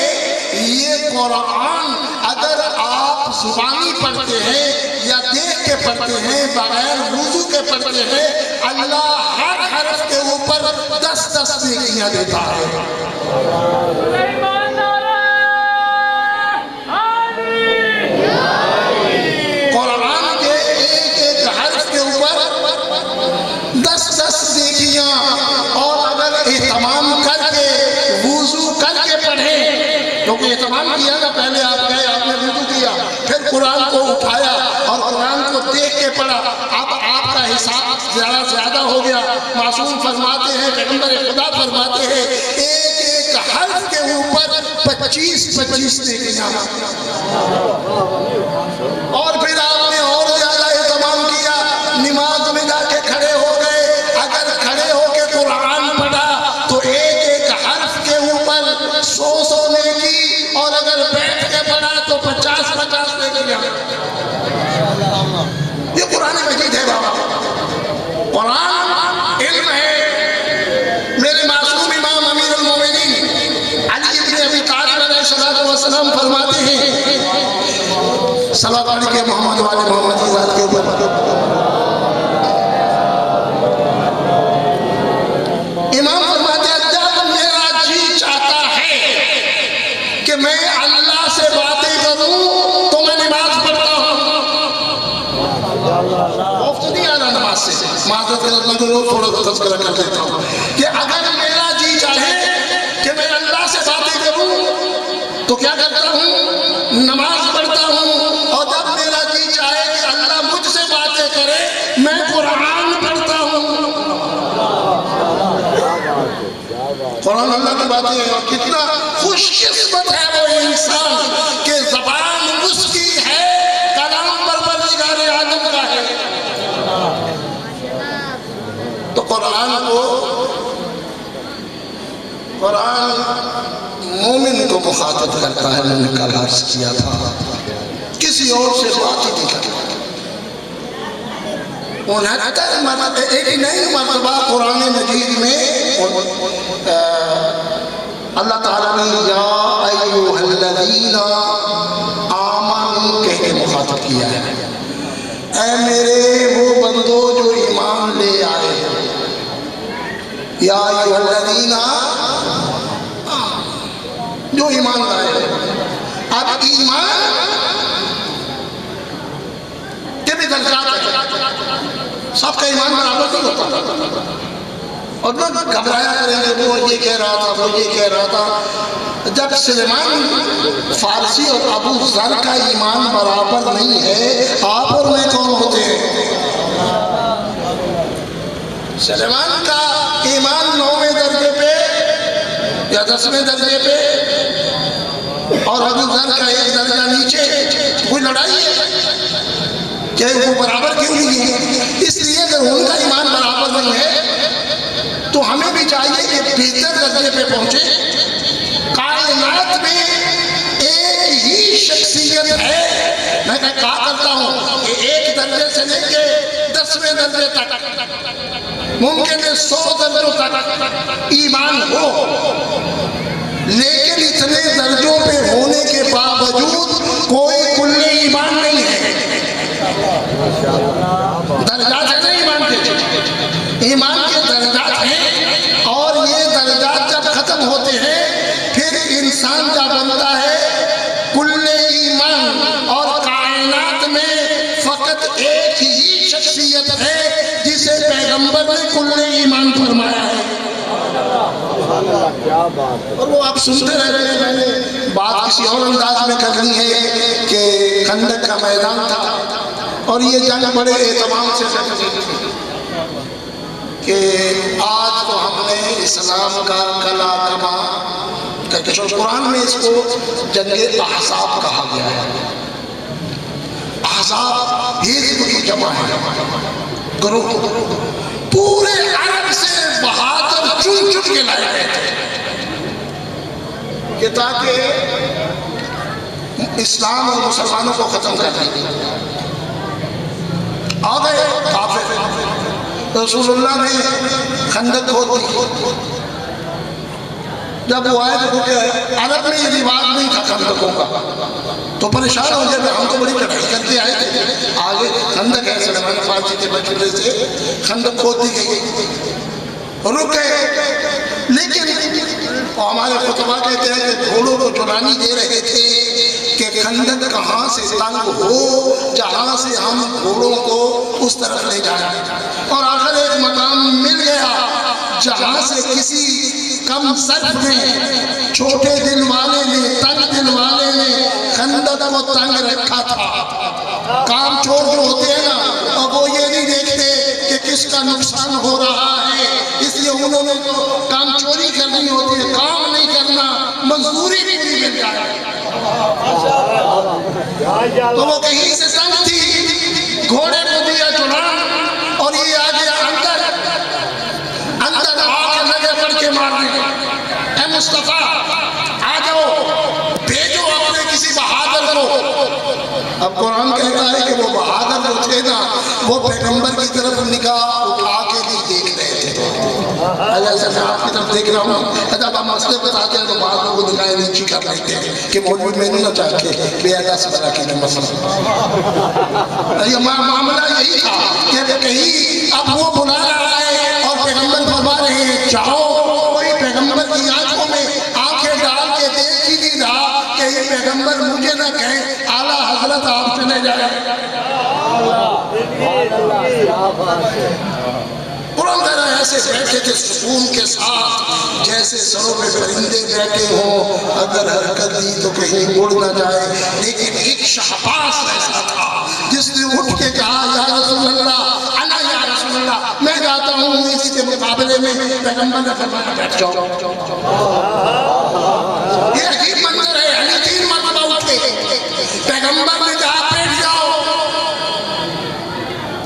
یہ قرآن اگر آپ زبانی پڑھتے ہیں یا دیکھ کے پڑھتے ہیں بغیر وضو کے پڑھتے ہیں، اللہ ہر حرف کے اوپر 10 نیکیاں دیتا ہے۔ قرآن کے ایک حرف کے اوپر 10 نیکیاں، اور اگر اہتمام کر کے وضو کر کے پڑھیں، کیونکہ اہتمام کیا نا، پہلے آپ گئے، آپ نے وضو کیا، پھر قرآن کو اٹھایا اور قرآن کو دیکھ کے پڑھا، اب آپ کا حساب زیادہ ہو گیا۔ معصوم فرماتے ہیں، پیغمبر خدا فرماتے ہیں، ایک حرف کے اوپر 25 نیکیاں، اور پھر آپ نے اور زیادہ اہتمام کیا، نماز میں جا کے کھڑے ہو گئے، اگر کھڑے ہو کے قرآن پڑھا تو ایک حرف کے اوپر 100 نیکی، اور اگر بیٹھ کے پڑھا تو 50 نیکیاں۔ یہ قرآن مجید ہے بابا، قرآن علم ہے۔ میرے معصوم امام امیر المومنین علی بن ابی طالب علیہ السلام فرماتے ہیں، صلوات علیہ محمد والے محمد کی ذات کے اوپر، امام فرماتے ہیں جب میرا جی چاہتا ہے کہ میں اللہ سے باتیں کروں تو میں نماز پڑھتا ہوں۔ خوف تو نہیں آ رہا نماز سے، معذرت میں تھوڑا سا تذکرہ کر دیتا ہوں کہ اگر میرا جی چاہے کہ میں اللہ سے باتیں کروں تو کیا کرتا ہوں؟ نماز پڑھتا ہوں، اور جب میرا جی چاہے کہ اللہ مجھ سے باتیں کرے میں قرآن پڑھتا ہوں۔ قرآن اللہ کی باتیں ہیں، اور کتنا خوش قسمت ہے وہ انسان کہ زبان اس کی ہے، کلام پروردگار عالم کا ہے۔ تو قرآن مومن کو مخاطب کرتا ہے، میں نے کل عرض کیا تھا، کسی اور سے بات ہی نہیں کرتا۔ 69 مرتبہ، ایک نئی مرتبہ قرآن مجید میں اللہ تعالیٰ نے یا ایوہ الذین آمنوا کہہ کے مخاطب کیا ہے، اے میرے وہ بندو جو ایمان لے آئے، یا ایوہ الذین جو ایمان لائے۔ اب ایمان کے بھی درجات ہیں، سب کا ایمان برابر نہیں ہوتا، اور نہ گھبرایا کریں گے وہ یہ کہہ رہا تھا، وہ یہ کہہ رہا تھا۔ جب سلیمان فارسی اور ابو ذر کا ایمان برابر نہیں ہے، آپ اور میں کون ہوتے ہیں؟ سلیمان کا ایمان 9ویں درجے پہ یا 10ویں درجے پہ، اور ابو ذر کا ایک درجہ نیچے، کوئی لڑائی ہے کہ وہ برابر کیوں نہیں ہے؟ اس لیے اگر ان کا ایمان برابر نہیں ہے تو ہمیں بھی چاہیے کہ بہتر درجے پہ پہنچے۔ کائنات میں ایک ہی شخصیت ہے، میں کہا کرتا ہوں کہ ایک درجے سے لے کے 10ویں درجے تک، ممکن ہے 100 درجوں تک ایمان ہو، لیکن اتنے درجوں پہ ہونے کے باوجود کوئی کل ایمان نہیں ہے۔ درجات ہیں نا ایمان کے، ایمان کے درجات ہیں، اور یہ درجات جب ختم ہوتے ہیں پھر انسان کا بنتا ہے کل ایمان، اور کائنات میں فقط ایک ہی شخصیت ہے جسے پیغمبر نے کل ایمان فرمایا ہے۔ اور وہ آپ سنتے رہتے ہیں، میں نے بات کسی اور انداز میں کرنی ہے کہ خندق کا میدان تھا، اور یہ جنگ بڑے اہتمام سے لڑی کہ آج تو ہم نے اسلام کا کلا کما کہتے ہیں، قرآن میں اس کو جنگ احزاب کہا گیا ہے۔ احزاب حزب کی جمع ہے، گروہ، پورے عرب سے بہادر چن کے لائے گئے تھے کہ تاکہ اسلام اور مسلمانوں کو ختم کر دیں۔ آ گئے کافر، رسول اللہ نے خندق کھود دی، جب وہ آئے تو عرب میں یہ رواج نہیں تھا خندقوں کا، تو پریشان ہو گئے، ہم تو بڑی چڑھائی کرتے آئے تھے، آگے خندق ہے، سلیمان فارسی کے بچپنے سے خندق کھودی گئی، رک گئے، لیکن ہمارے خطبہ کہتے ہیں کہ گھوڑوں کو چرانی دے رہے تھے کہ خندق کہاں سے تنگ ہو جہاں سے ہم گھوڑوں کو اس طرف لے جائیں، اور آخر ایک مقام مل گیا جہاں سے کسی کم صرف نے، چھوٹے دل والے نے، تنگ دل والے نے خندق کو تنگ رکھا تھا۔ کام چور جو ہوتے ہیں نا، اور وہ یہ نہیں دیکھتے کہ کس کا نقصان ہو رہا ہے، اس لیے انہوں نے تو کام چوری کرنی ہوتی ہے، کام نہیں کرنا، مزدوری بھی نہیں مل جائے، تو وہ کہیں سے تنگ تھی، گھوڑے کو دیا چڑھا، اور یہ آ گیا اندر آ کے لگے پڑ کے مارنے، اے مصطفیٰ آ جاؤ، بھیجو اپنے کسی بہادر کو۔ اب قرآن کہتا ہے کہ وہ بہادر جو تھے نا، وہ پیغمبر کی طرف نگاہ اٹھا کے بھی دیکھ رہے تھے، ایسا میں آپ کی طرف دیکھ رہا ہوں، جب آپ مسئلے بتاتے ہیں تو بعض لوگ نگاہیں نیچی کر لیتے ہیں کہ مولوی میں نہ چاہ کے بے ادا سے بلا کے مسئلہ، یہ معاملہ یہی تھا کہ کہیں اب وہ بلا رہا ہے اور پیغمبر فرما رہے ہیں جاؤ، کوئی پیغمبر کی آنکھوں میں آنکھیں ڈال کے دیکھ ہی نہیں رہا کہ یہ پیغمبر مجھے نہ کہیں اعلیٰ حضرت آپ چلے جائیں۔ قرآن کہہ رہا ہے ایسے بیٹھے تھے سکون کے ساتھ جیسے سروں پہ پرندے بیٹھے ہوں، اگر حرکت دی تو کہیں اڑ نہ جائے، لیکن ایک شہباز ایسا تھا جس نے اٹھ کے کہا یا رسول اللہ، انا یا رسول اللہ، میں جاتا ہوں۔ اس کے مقابلے میں پیغمبر نے فرمایا بیٹھ جاؤ۔ یہ عجیب منظر ہے، علی 3 مرتبہ اٹھے، پیغمبر نے کہا بیٹھ جاؤ،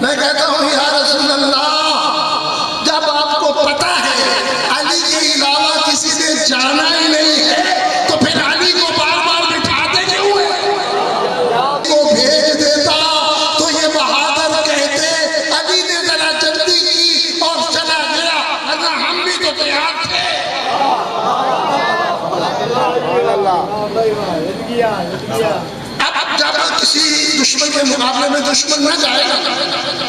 میں کہتا ہوں یا رسول اللہ، جب آپ کو پتا ہے علی کے علاوہ کسی نے جانا ہی نہیں ہے تو پھر علی کو بار بار بٹھاتے کیوں ہیں؟ کو بھیج دیتا تو یہ بہادر کہتے علی نے ذرا جلدی کی اور چلا گیا، ورنہ ہم بھی تو تیار تھے۔ اب جب کسی دشمن کے مقابلے میں دشمن نہ جائے گا،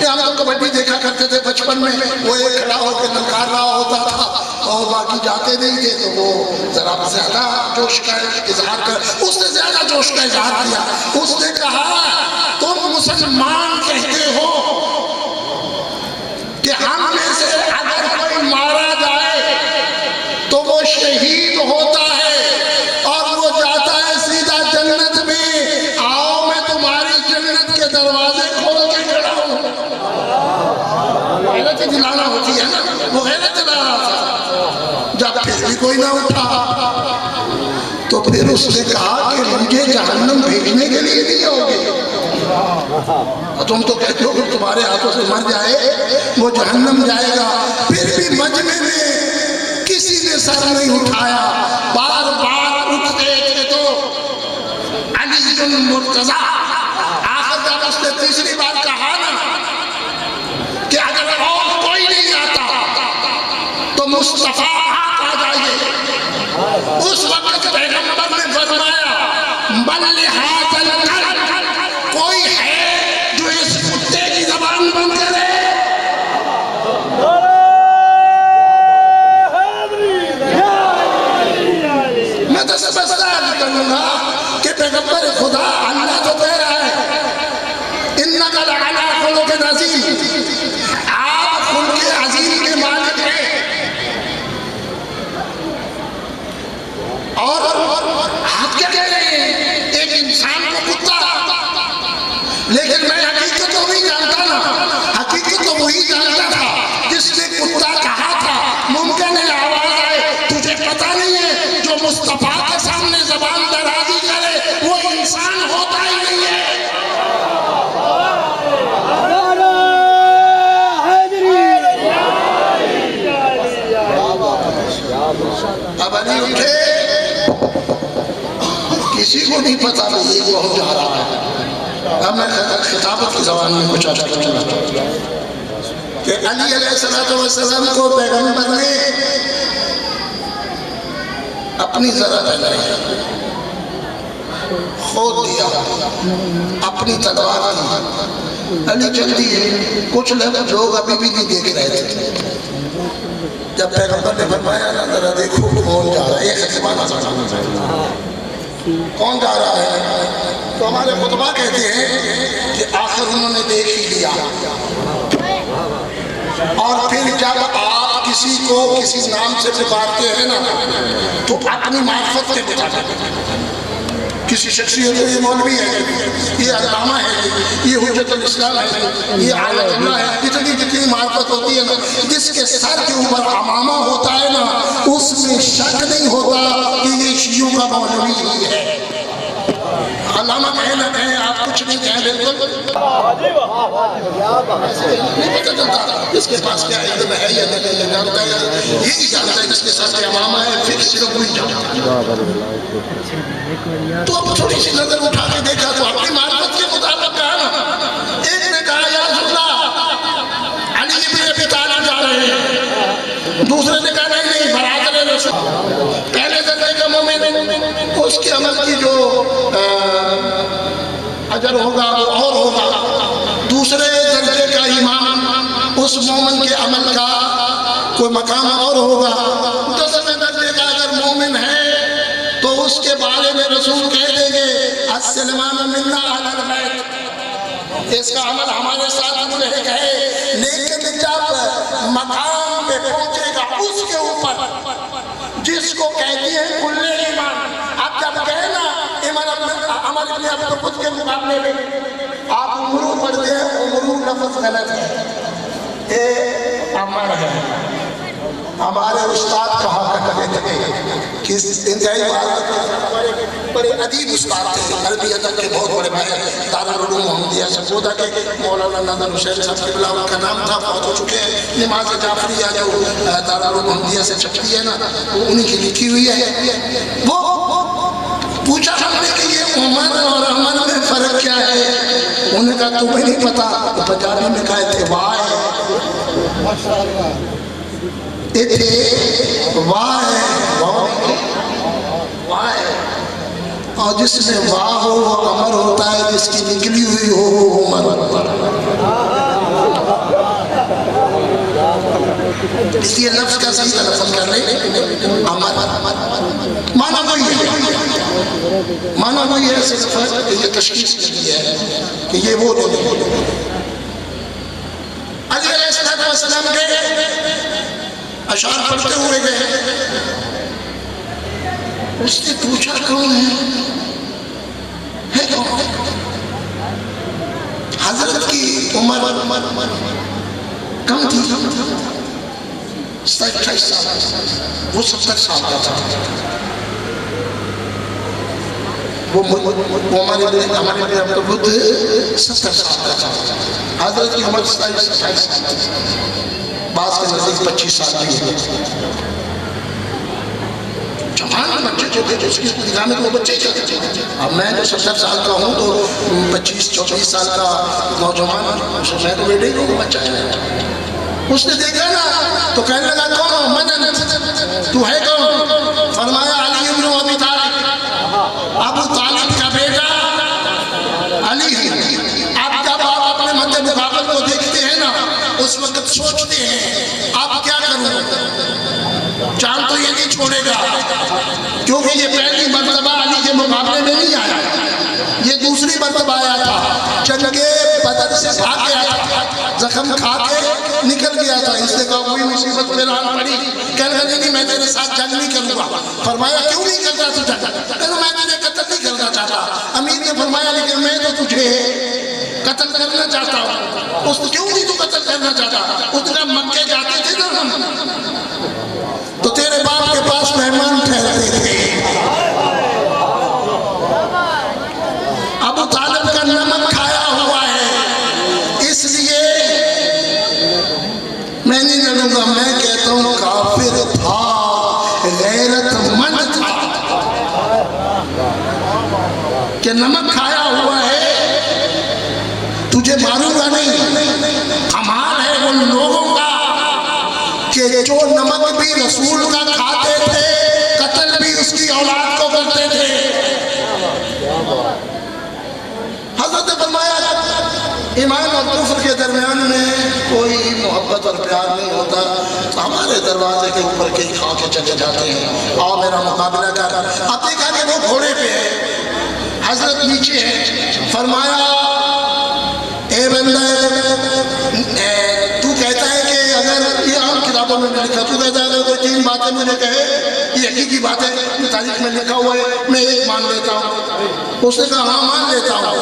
ہم تو کبڈی دیکھا کرتے تھے بچپن میں، وہ ایک کھڑا ہو کے للکار رہا ہوتا تھا اور باقی جاتے نہیں تھے، تو وہ ذرا زیادہ جوش کا اظہار کر، اس نے زیادہ جوش کا اظہار کیا، اس نے کہا تم مسلمان کہتے ہو کہ ہم میں سے اگر کوئی مارا جائے تو وہ شہید ہوتا ہے اور وہ جاتا ہے سیدھا جنت میں، آؤ میں تمہاری جنت کے دروازے کھول کے کھڑا ہوں۔ غیرت دلانا ہوتی ہے نا، وہ غیرت دلا رہا تھا۔ جب پھر بھی کوئی نہ اٹھا تو پھر اس نے کہا کہ مجھے جہنم بھیجنے کے لیے نہیں ہوگے، تم تو کہتے ہو کہ تمہارے ہاتھوں سے مر جائے وہ جہنم جائے گا۔ پھر بھی مجمع میں کسی نے سر نہیں اٹھایا، بار بار اٹھتے تھے تو علی المرتضیٰ، آخر جب اس نے تیسری بار کہا نا کہ اگر اور کوئی نہیں آتا تو مصطفیٰ آپ آ جائیے، اس وقت پیغمبر نے فرمایا من لہذا القلب، کوئی ہے جو اس کتے کی زبان بند کرے؟ میں تو سبستان کروں گا کہ پیغمبر خدا اللہ تو کہہ رہا ہے انک لعلی خلق عظیم، آپ خلق عظیم کے مالک ہیں، اور آپ کیا کہہ رہے ہیں ایک انسان کو کتا، لیکن میں حقیقت تو نہیں جانتا نا، حقیقت تو وہی جانتا تھا جس نے کتا کہا تھا۔ ممکن ہے آواز آئے تجھے پتہ نہیں ہے جو مصطفیٰ کے سامنے زبان درازی کرے وہ انسان ہوتا ہی نہیں ہے۔ اب علی اٹھے، کسی کو نہیں پتا یہ کہاں جا رہا ہے۔ اب میں خطابت کی زبان میں کچھ آتا چاہتا کہ علی علیہ السلام کو پیغمبر نے اپنی ذرا نہیں خود دیا اپنی تلوار دی علی جلدی ہے کچھ لوگ ابھی بھی نہیں دیکھ رہے تھے جب پیغمبر نے فرمایا نا ذرا دیکھو کون جا رہا ہے یہ خطبہ کون جا رہا ہے تو ہمارے خطبہ کہتے ہیں کہ آخر انہوں نے دیکھ ہی لیا اور پھر جب آپ کسی کو کسی نام سے پکارتے ہیں نا تو اپنی معرفت کے مطابق کسی شخصیت یہ مولوی ہے یہ علامہ ہے یہ حجت الاسلام ہے یہ عالم اللہ ہے جتنی معرفت ہوتی ہے نا جس کے سر کے اوپر عمامہ ہوتا ہے نا اس میں شک نہیں ہوتا کہ یہ شیعوں کا مولوی ہی ہے علامہ کہیں نہ کہیں آپ کچھ نہیں کہیں بالکل نہیں پتہ چلتا اس کے پاس کیا علم ہے یا نہیں جانتا ہے یہی جانتا ہے جس کے ساتھ عمامہ ہے پھر صرف وہی جانتا ہے تو اب تھوڑی سی نظر اٹھا کے دیکھا تو اپنی معرفت کے مطابق کہا نا ایک نے کہا یا رسول اللہ علی ابن ابی طالب جا رہے ہیں دوسرے نے کہا نہیں برادر رسول پہلے درجے کا مومن اس کے عمل کی جو اجر ہوگا وہ اور ہوگا دوسرے درجے کا ایمان اس مومن کے عمل کا کوئی مقام اور ہوگا دوسرے درجے کا اگر مومن ہے تو اس کے بارے میں رسول کہہ دیں گے السلمان منا اہل البیت اس کا عمل ہمارے ساتھ ملحق ہے لیکن جب مقام پہ پہنچے گا اس کے اوپر جس کو کہتی ہے کل ایمان اب جب کہے نا عمر ابن عبدالقدس کے مقابلے میں آپ عمرو پڑھتے ہیں عمرو لفظ غلط ہے اے عمر ہے ہمارے استاد کہا کرتے تھے کہ انتہائی بڑے ادیب استاد تھے عربی ادب کے بہت بڑے بھائی دارالعلوم محمدیہ سپودا کے مولانا نادر حسین صاحب قبلہ ان کا نام تھا فوت ہو چکے ہیں نماز جعفریہ جو دارالعلوم محمدیہ سے چھپتی ہے نا وہ انہی کی لکھی ہوئی ہے وہ پوچھا ہم نے کہ یہ عمر اور عمر میں فرق کیا ہے انہوں نے کہا تمہیں نہیں پتا تو پنجابی میں کہا تھے واہ ہے واہ ہے اور جس میں واہ ہو وہ عمر ہوتا ہے جس کی نکلی ہوئی ہو وہ عمر اس لیے لفظ کا صحیح تلفظ کر لیں عمر معنی وہی ہے صرف یہ تشخیص کی ہے کہ یہ وہ علی علیہ السلام کے اشعار پڑھتے ہوئے گئے اس نے پوچھا کون ہے حضرت کی عمر کم تھی 27 سال وہ 70 سال کا تھا وہ عمر ابن عبدالقدس 70 سال کا تھا حضرت کی عمر 27 سال بعض کے نزدیک 25 سال کی ہے جوان بچے جو تھے اس کی نگاہ میں تو وہ بچے تھے اب میں جو 70 سال کا ہوں تو 25-24 سال کا نوجوان میں تو بیٹے ہی بچہ ہے اس نے دیکھا نا تو کہنے لگا کون مدن تو ہے کون فرمایا علی ابن ابی طالب ابو طالب کا بیٹا علی ہے اب جب آپ اپنے مد مقابل کو دیکھتے ہیں نا اس وقت سوچتے ہیں آپ کیا کروں جان تو یہ نہیں چھوڑے گا کیونکہ یہ پہلی مرتبہ علی کے مقابلے میں نہیں آیا یہ دوسری مرتبہ آیا تھا جنگ بدر سے بھاگ گیا تھا زخم کھا کے نکل گیا تھا اس نے کہا کوئی مصیبت میں ران پڑی کہنے لگا نہیں میں تیرے ساتھ جنگ نہیں کروں گا فرمایا کیوں نہیں کرتا تو جنگ کہنا میں تجھے قتل نہیں کرنا چاہتا امیر نے فرمایا لیکن میں تو تجھے قتل کرنا چاہتا ہوں اس کو کیوں نہیں تو قتل کرنا چاہتا اس نے کہا مکے جاتے تھے نا ہم تو تیرے باپ کے پاس مہمان ٹھہرتے تھے ابو طالب کا نمک کھایا ہوا ہے اس لیے میں نہیں لڑوں گا میں کہتا ہوں کافر تھا غیرت مند تھا کہ نمک کھایا ہوا ہے تجھے ماروں گا نہیں کمال ہے ان لوگوں کا کہ جو نمک وقت بھی رسول کا کھاتے تھے، قتل بھی اس کی اولاد کو کرتے تھے۔ حضرت فرمایا ایمان اور کفر کے درمیان میں کوئی محبت اور پیار نہیں ہوتا تو ہمارے دروازے کے اوپر کئی کھا کے چلے جاتے ہیں، آؤ میرا مقابلہ کر۔ اب دیکھا کہ وہ گھوڑے پہ ہے، حضرت نیچے ہے، فرمایا اے بندہ تو کہتا ہے کہ اگر یہ عام کتابوں میں لکھا، تو کہتا ہے اگر کوئی تین باتیں مجھے کہے یہ حقیقی بات ہے، تاریخ میں لکھا ہوا ہے، میں ایک مان لیتا ہوں۔ اس نے کہا ہاں مان لیتا ہوں۔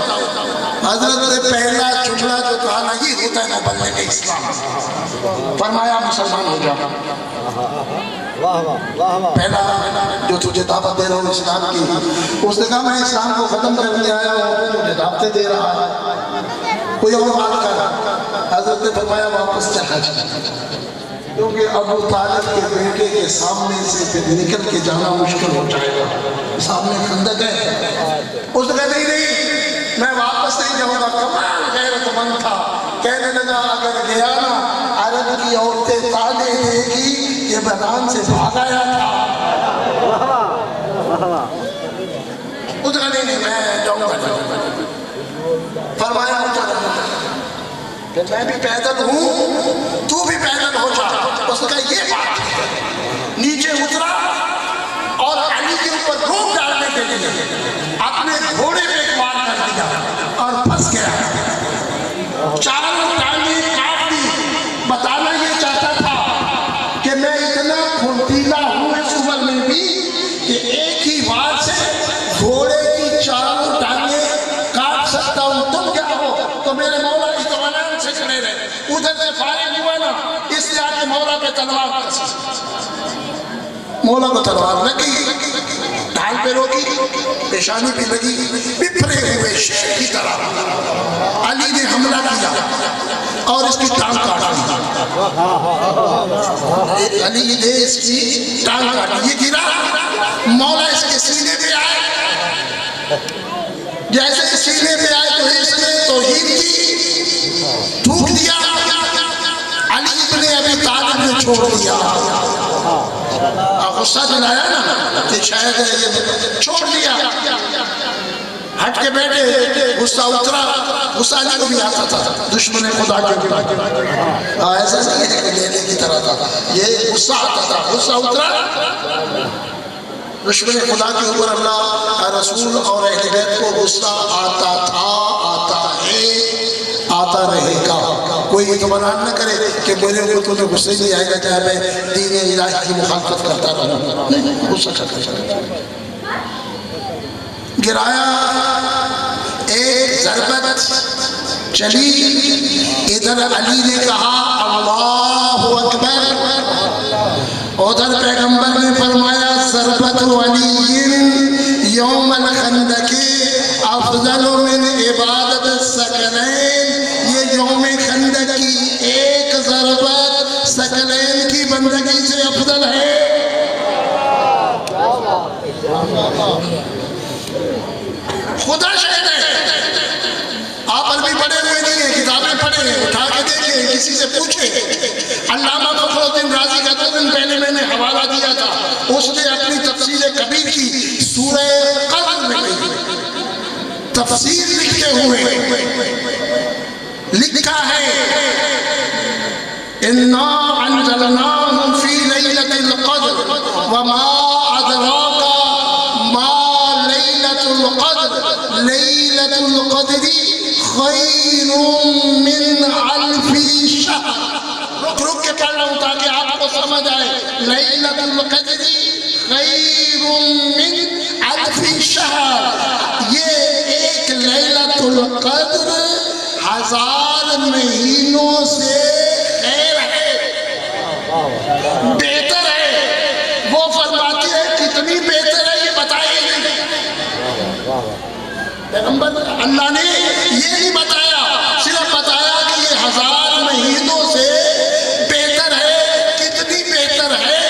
حضرت نے پہلا جملہ جو کہا نا، یہ ہوتا ہے نا بننے کے اسلام، فرمایا مسلمان ہو جا۔ پہلا جو تجھے دعوت دے رہا ہوں اسلام کی، اس نے کہا میں اسلام کو ختم کرنے آیا ہوں، مجھے دعوتیں دے رہا ہے، کوئی اور بات کر۔ حضرت نے فرمایا واپس چلا جا، کیونکہ ابو طالب کے بیٹے کے سامنے سے پھر نکل کے جانا مشکل ہو جائے گا، سامنے خندق ہے۔ اس نے کہا نہیں میں واپس نہیں جاؤں گا۔ کمال غیرت مند تھا، کہنے لگا اگر گیا نا عرب کی عورتیں تانے دے گی یہ میدان سے بھاگ آیا تھا۔ اس نے کہا نہیں میں جاؤں گا۔ فرمایا کہ میں بھی پیدل ہوں، تو بھی پیدل ہو جا۔ اس نے کہا یہ بات ہے۔ نیچے اترا اور علی کے اوپر روک ڈالنے کے لیے اپنے گھوڑے پہ وار کر دیا اور پھنس گیا، چاروں ٹانگیں کاٹ دی۔ بتانا یہ چاہتا تھا کہ میں اتنا پھرتیلا ہوں اس عمر میں بھی کہ ایک ہی وار سے گھوڑے کی چاروں ٹانگیں کاٹ سکتا ہوں، تم کیا ہو؟ تو میرے مولا اطمینان سے کھڑے رہے، ادھر سے فارغ ہوا نا، اس لیے آ کے مولا پہ تلوار کسی، مولا کو تلوار لگی، ڈھال پہ روکی، پیشانی پہ لگی، بپھرے ہوئے شیر کی طرح علی نے حملہ کیا اور اس کی ٹانگ کاٹ دی۔ علی نے اس کی ٹانگ کاٹ دی، یہ گرا، مولا اس کے سینے پہ آئے، جیسے سینے پہ آئے تو اس نے توہین کی، تھوک دیا، علی ابن ابی طالب نے چھوڑ دیا۔ غصہ دلایا نا کہ شاید یہ چھوڑ دیا، ہٹ کے بیٹھے، غصہ اترا، غصہ علی کو بھی آتا تھا، دشمن خدا کے اوپر ایسا نہیں ہے کہ لینے کی طرح تھا، یہ غصہ آتا تھا، غصہ اترا، دشمن خدا کے اوپر اللہ رسول اور اہل بیت کو غصہ آتا تھا، آتا ہے، آتا رہے گا۔ کوئی اطمینان نہ کرے کہ میرے اوپر تو غصے نہیں آئے گا چاہے میں دین الہی کی مخالفت کرتا رہوں، نہیں، غصہ کرتا۔ گرایا، ایک ضربت چلی، ادھر علی نے کہا اللہ اکبر، ادھر پیغمبر نے فرمایا ضربت علی یوم الخندق افضل من عبادت الثقلین، یہ یوم خندق کی ایک ضربت ثقلین کی بندگی سے افضل ہے۔ خدا شہد ہے، آپ عربی پڑھے ہوئے نہیں ہیں، کتابیں پڑھے ہیں، اٹھا کے دیکھیں، کسی سے پوچھیں۔ علامہ فخر الدین رازی کا 2 دن پہلے میں نے حوالہ دیا تھا، اس نے اپنی تفسیر کبیر کی سورہ قلم میں تفسیر لکھتے ہوئے لکھا ہے اِنَّا أَنزَلْنَاهُ فِي لَيْلَةِ الْقَدْرِ وَمَا أَدْرَاكَ مَا لَيْلَةُ الْقَدْرِ لَيْلَةُ الْقَدْرِ خَيْرٌ مِّنْ أَلْفِ شَهْرٍ۔ رک کے پڑھ رہا ہوں تاکہ آپ کو سمجھ آئے، لَيْلَةُ الْقَدْرِ خَيْرٌ مِّنْ أَلْفِ شَهْرٍ، یہ ایک لیلۃ القدر 1000 مہینوں سے خیر ہے، بہتر ہے۔ وہ فرماتی ہے کتنی بہتر ہے یہ بتائیے نہیں، پیغمبر اللہ نے یہ نہیں بتایا، صرف بتایا کہ یہ 1000 مہینوں سے بہتر ہے، کتنی بہتر ہے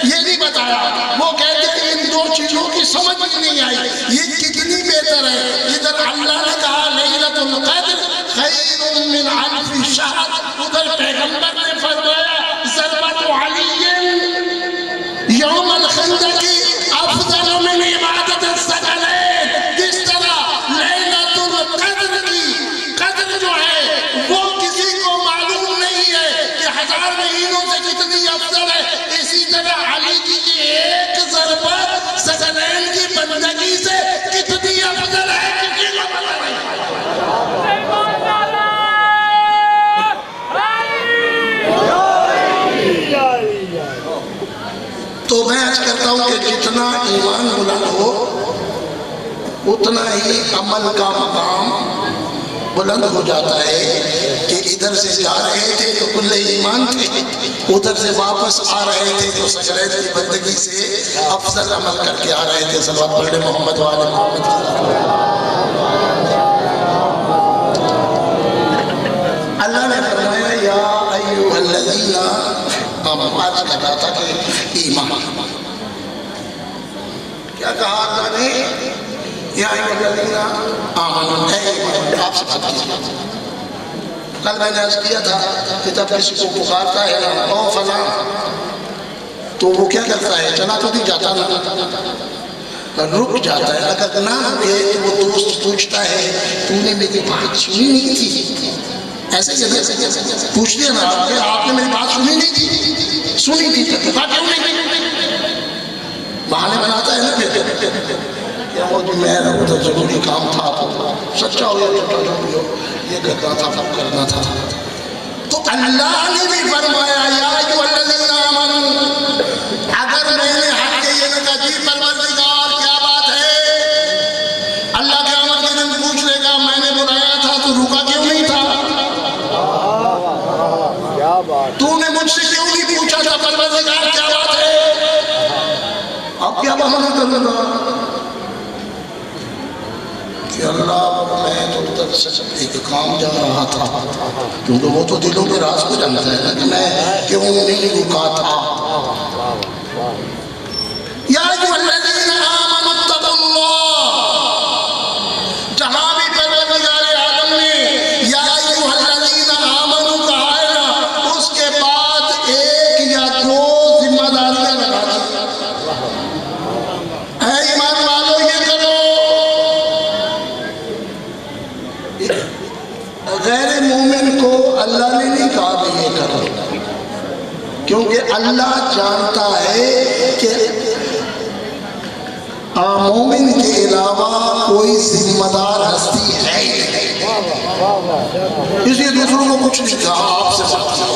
یہ نہیں بتایا۔ وہ کہتے ہیں ان 2 چیزوں کی سمجھ نہیں آئی، یہ کتنی بہتر ہے۔ ادھر اللہ نے کہا لیلۃ القدر خیر من 1000 شہر، ادھر پیغمبر نے فرمایا ضربت علی تو میں عرض کرتا ہوں کہ جتنا ایمان بلند ہو اتنا ہی عمل کا مقام بلند ہو جاتا ہے کہ ادھر سے جا رہے تھے تو کل ایمان تھے، ادھر سے واپس آ رہے تھے تو سجرت کی بندگی سے افضل عمل کر کے آ رہے تھے۔ صلوات پڑھ محمد وآل محمد۔ اللہ نے فرمایا یا ایھا الذین آمنوا، آج کہا رہا تھا کہ ایمان، کیا کہا اللہ نے؟ یا ایھا الذین آمنوا، اے ایمان، آپ سے بات کیجیے۔ کل میں نے عرض کیا تھا کہ جب کسی کو پکارتا ہے نا او فلاں، تو وہ کیا کرتا ہے؟ چلا تو نہیں جاتا نا، رک جاتا ہے۔ اگر نہ رکے تو وہ دوست پوچھتا ہے تو نے میری بات سنی نہیں تھی؟ ایسے پوچھتے ہیں نا آپ نے میری بات سنی نہیں تھی؟ سنی تھی تو بات کیوں نہیں؟ بہانے بناتا ہے نا پھر کہ وہ جو میرا ادھر ضروری کام تھا، سچا ہو یا جھوٹا جو بھی ہو، یہ کرنا تھا وہ کرنا تھا۔ تو اللہ نے بھی فرمایا یا ایھا الذین آمنوا، اگر میں نے حق کے یہ کہا جی پروردگار کیا بات ہے، اللہ قیامت کے دن پوچھ لے گا میں نے بلایا تھا تو رکا کیوں نہیں تھا؟ تو نے مجھ سے کیوں نہیں پوچھا تھا پروردگار کیا بات ہے؟ اب کیا بہانہ کرنے لگا کہ اللہ میں تو ادھر سے ایک کام جا رہا تھا، کیونکہ وہ تو دلوں کے راز کو جانتا ہے کہ میں کیوں نہیں رکا تھا۔ یا ایھا الذین آمنوا اتقوا اللہ، جہاں بھی پروردگار عالم نے یا ایھا الذین آمنوا کہا ہے نا، اس کے بعد ایک یا دو ذمہ داریاں لگا دی۔ اے ایمان والو یہ کرو، غیر مومن کو اللہ نے نہیں کہا کہ یہ کرو، کیونکہ اللہ جانتا ہے کہ مومن کے علاوہ کوئی ذمہ دار ہستی ہے ہی نہیں، اس لیے دوسروں کو کچھ نہیں کہا، آپ سے بات کیا،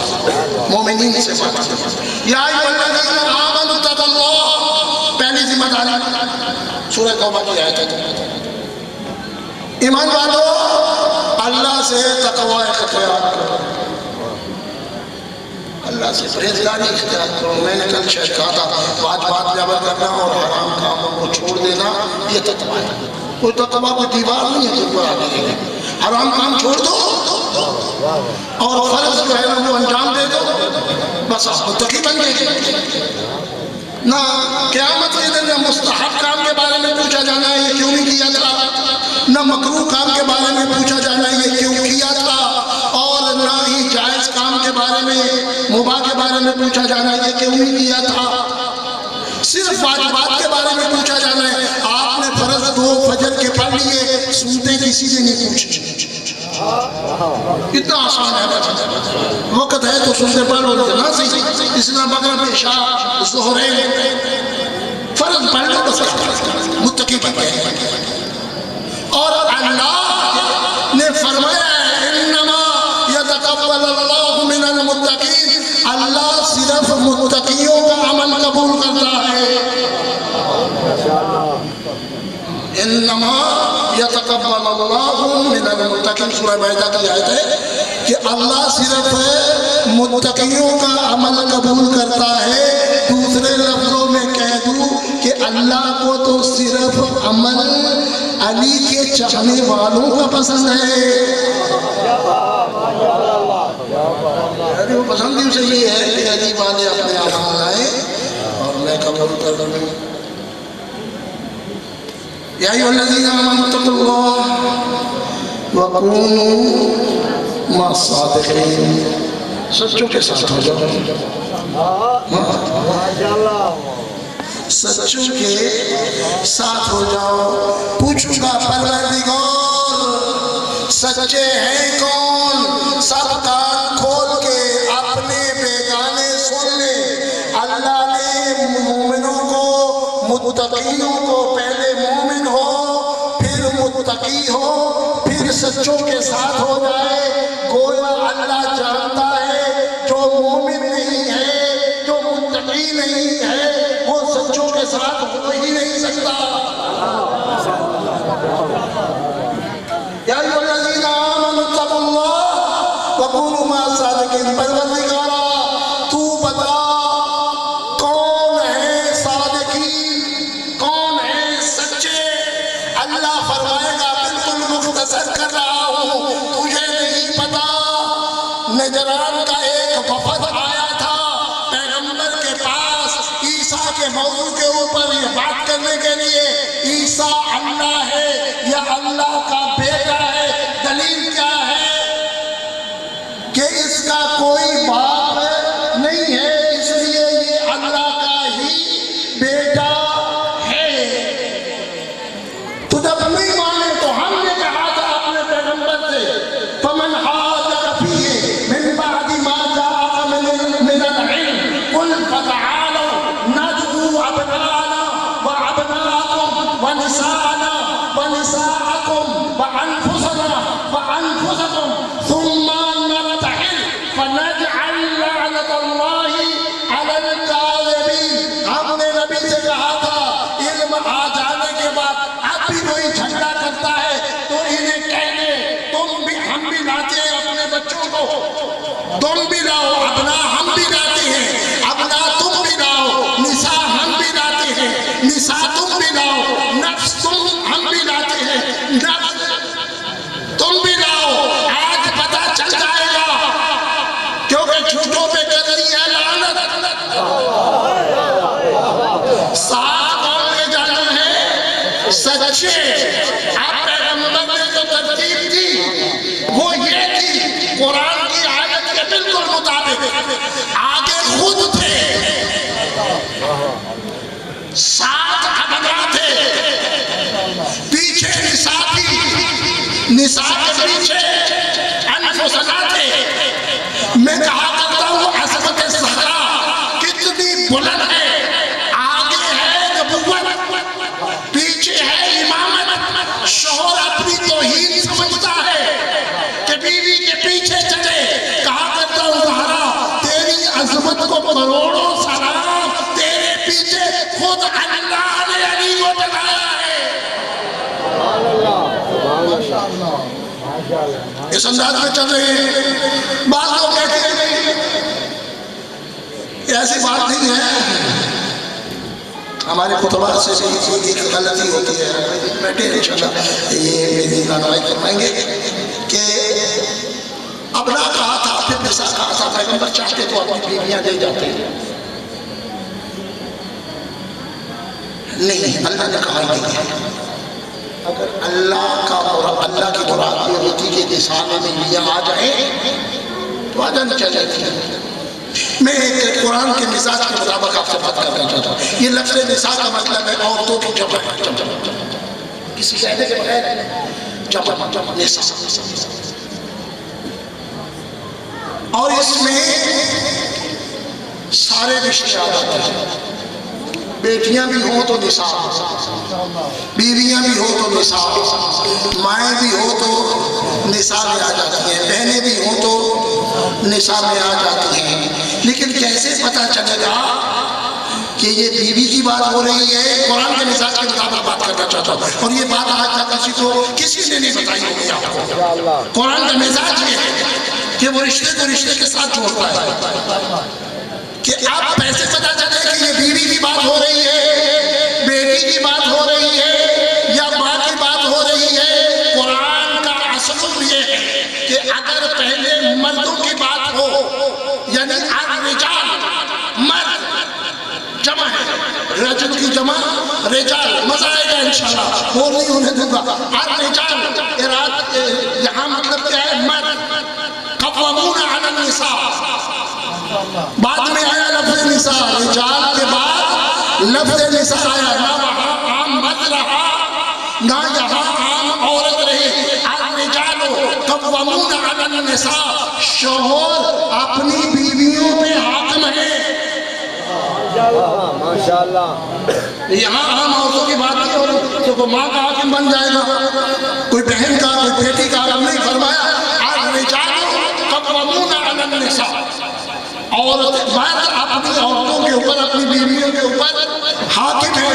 مومنین سے بات کیا۔ یا ایھا الذین آمنوا اتقوا اللہ، پہلی ذمہ داری سورہ توبہ کی آیت ہے۔ ایمان والو اللہ سے تقوی اختیار کرو، اللہ سے پرہیزگاری اختیار کرو۔ میں نے کل شاید کہا تھا واجبات جبر کرنا اور حرام کاموں کو چھوڑ دینا یہ تقوی ہے۔ کوئی تقوی کوئی دیوار نہیں ہے تم پر آنے کے، حرام کام چھوڑ دو اور فرض جو ہے وہ انجام دے دو، بس آپ متقی بن گئے۔ نہ قیامت کے دن نہ مستحب کام کے بارے میں پوچھا جانا ہے یہ کیوں نہیں کیا تھا، نہ مکروہ کام کے بارے میں پوچھا جانا ہے یہ کیوں کیا تھا، اور نہ ہی جائز کام کے بارے میں مباح کے بارے میں پوچھا جانا ہے یہ کیوں نہیں کیا تھا۔ صرف واجبات کے بارے میں پوچھا جانا ہے۔ آپ نے فرض 2 فجر کے پڑھ لیے، سنتے کسی نے نہیں پوچھے، اتنا آسان ہے۔ وقت ہے تو سنتے پڑھ لو نہ صحیح، اس لیے مغرب عشاء ظہرین فرض پڑھ لو بس متقی بن گئے۔ اور اللہ نے فرمایا انما یتقبل اللہ من المتقین، اللہ صرف متقیوں کا عمل قبول کرتا ہے۔ انما یتقبل اللہ من المتقین، سورہ مائدہ کی آیت ہے کہ اللہ صرف متقیوں کا عمل قبول کرتا ہے۔ دوسرے لفظوں میں کہہ دوں کہ اللہ کو تو صرف عمل علی کے چاہنے والوں کا پسند ہے۔ وہ پسند ہی اسے یہ ہے کہ علی والے اپنے عمل لائیں اور میں قبول کر لوں۔ یا ایھا الذین آمنوا اتقوا اللہ وکونوا مع الصادقین، سچوں کے ساتھ ہو جاؤ، سچوں کے ساتھ ہو جاؤ۔ پوچھوں گا پروردگار سچے ہیں کون؟ سب کان کھول کے اپنے بیگانے سن لیں۔ اللہ نے مومنوں کو، متقینوں کو، پہلے مومن ہو پھر متقی ہو پھر سچوں کے ساتھ ہو جائے۔ گویا اللہ جانتا ہے جو مومن نہیں ہے، جو متقی نہیں ہے، ساتھ ہو ہی نہیں سکتا۔ یا ایھا الذین آمنوا اتقوا اللہ وکونوا مع الصادقین۔ پروردگارا تو بتا کون ہے صادقین، کون ہے سچے؟ اللہ فرمائے گا بالکل مختصر کر رہا ہوں، تجھے نہیں پتا نجران کا ایک وفد آیا تھا پیغمبر کے پاس عیسیٰ کے موضوع کے اوپر یہ بات کرنے کے لیے، عیسیٰ اللہ ہے یا اللہ کا بیٹا ہے؟ دلیل کیا ہے؟ کہ اس کا کوئی باپ نہیں ہے، اس لیے یہ اللہ کا ہی بیٹا ہے۔ تو جب نہیں مانے تو ہم نے کہا تھا اپنے پیغمبر سے فَمَنْ حَاجَكَ فِيهِ مِنْ بَعْدِ مَا جَاءَكَ مِنَ الْعِلْمِ قُلْ فَتَعَالَوْا نَدْعُو أَبْنَاءَنَا وَأَبْنَاءَكُمْ وَنِسَاءَنَا وَنِسَاءَكُمْ وَأَنفُسَنَا وَأَنفُسَكُمْ ثُمَّ نَبْتَهِلْ فَنَجْعَلْ لَعْنَةَ اللَّهِ عَلَى الْكَاذِبِينَ۔ ہم نے نبی سے کہا تھا علم آ جانے کے بعد اب بھی کوئی جھگڑا کرتا ہے تو انہیں کہنے تم بھی ہم بھی لاتے ہیں اپنے بچوں کو، تم بھی لاؤ، ابنا ہم بھی لاتے ہیں، ابنا تم بھی لاؤ، نساء ہم بھی لاتے ہیں، نساء تم بھی لاؤ، نفس تم ہم بھی لاتے ہیں، نفس تم بھی لاؤ۔ آج پتہ چل جائے گا کیونکہ جھوٹوں پہ کرنی ہے لعنت۔ ساتھ کون کے جانا ہے؟ سچے۔ آپ پیغمبر نے جو ترتیب دی وہ یہ تھی قرآن کی آیت کے بالکل مطابق، آگے خود تھے، ساتھ ابنا تھے، پیچھے نساء تھی، نساء کے پیچھے انفسنا تھے۔ میں کہا کرتا ہوں عظمت زہرا کتنی بلند ہے، آگے ہے نبوت، پیچھے ہے امامت۔ شوہر اپنی توہین سمجھتا ہے کہ بیوی کے پیچھے چلے، کہا کرتا ہوں زہرا تیری عظمت کو کروڑوں سلام، تیرے پیچھے خود اللہ نے علی کو چلایا ہے۔ اس انداز میں چل رہے ہیں۔ بعض لوگ کہتے ہیں ایسی بات نہیں ہے، ہمارے خطبات سے ایک غلطی ہوتی ہے، بیٹھے انشاءاللہ یہ میری رہنمائی فرمائیں گے کہ ابنا کہا تھا پھر نساء کہا تھا، پیغمبر چاہتے تو اپنی بیویاں دے جاتے ہیں، نہیں اللہ نے کہا ہی نہیں ہے۔ اگر اللہ کی مراد یہ ہوتی کہ نساء میں بیویاں آ جائیں تو آ جانا چاہیے۔ میں ایک قرآن کے مزاج کے مطابق آپ سے بات کرنا چاہتا ہوں۔ یہ لفظ نساء کا مطلب ہے عورتوں کی جمع، کسی قاعدے کے بغیر جمع نساء، اور اس میں سارے رشتے آ جاتے ہیں۔ بیٹیاں بھی ہوں تو نساء، بیویاں بھی ہوں تو نساء، مائیں بھی ہوں تو نساء میں آ جاتی ہیں، بہنیں بھی ہوں تو نساء میں آ جاتی ہیں۔ لیکن کیسے پتہ چلے گا کہ یہ بیوی کی بات ہو رہی ہے؟ قرآن کے مزاج کے مطابق بات کرنا چاہتا ہوں، اور یہ بات آج تک کسی نے نہیں بتائی ہوگی آپ کو۔ قرآن کا مزاج یہ ہے کہ وہ رشتے کو رشتے کے ساتھ جوڑتا ہے، کہ آپ پیسے پتہ چلے کہ یہ بیوی کی بات ہو رہی ہے، بیٹی کی بات ہو رہی ہے یا ماں کی بات ہو رہی ہے۔ قرآن کا اصول یہ ہے کہ اگر پہلے مردوں کی بات ہو، یعنی الرجال مرد جمع ہے، رجل کی جمع رجال، مزہ آئے گا انشاءاللہ، بول نہیں ہونے دوں گا۔ الرجال یہاں مطلب کیا ہے؟ مرد قوامون علی النساء، بعد میں آیا لفظ نساء، رجال کے بعد لفظ نساء آیا، نہ وہاں عام مرد رہا نہ یہاں عام عورت رہی۔ الرجال قوامون علی النساء، شوہر اپنی بیویوں پہ حاکم ہے۔ ماشاءاللہ، یہاں عام عورتوں کی بات نہیں ہو رہی تو کوئی ماں کا حاکم بن جائے گا، کوئی بہن کا، کوئی بیٹی کا حاکم نہیں فرمایا۔ الرجال قوامون علی النساء، عورت مرد اپنی عورتوں کے اوپر، اپنی بیویوں کے اوپر حاکم ہے۔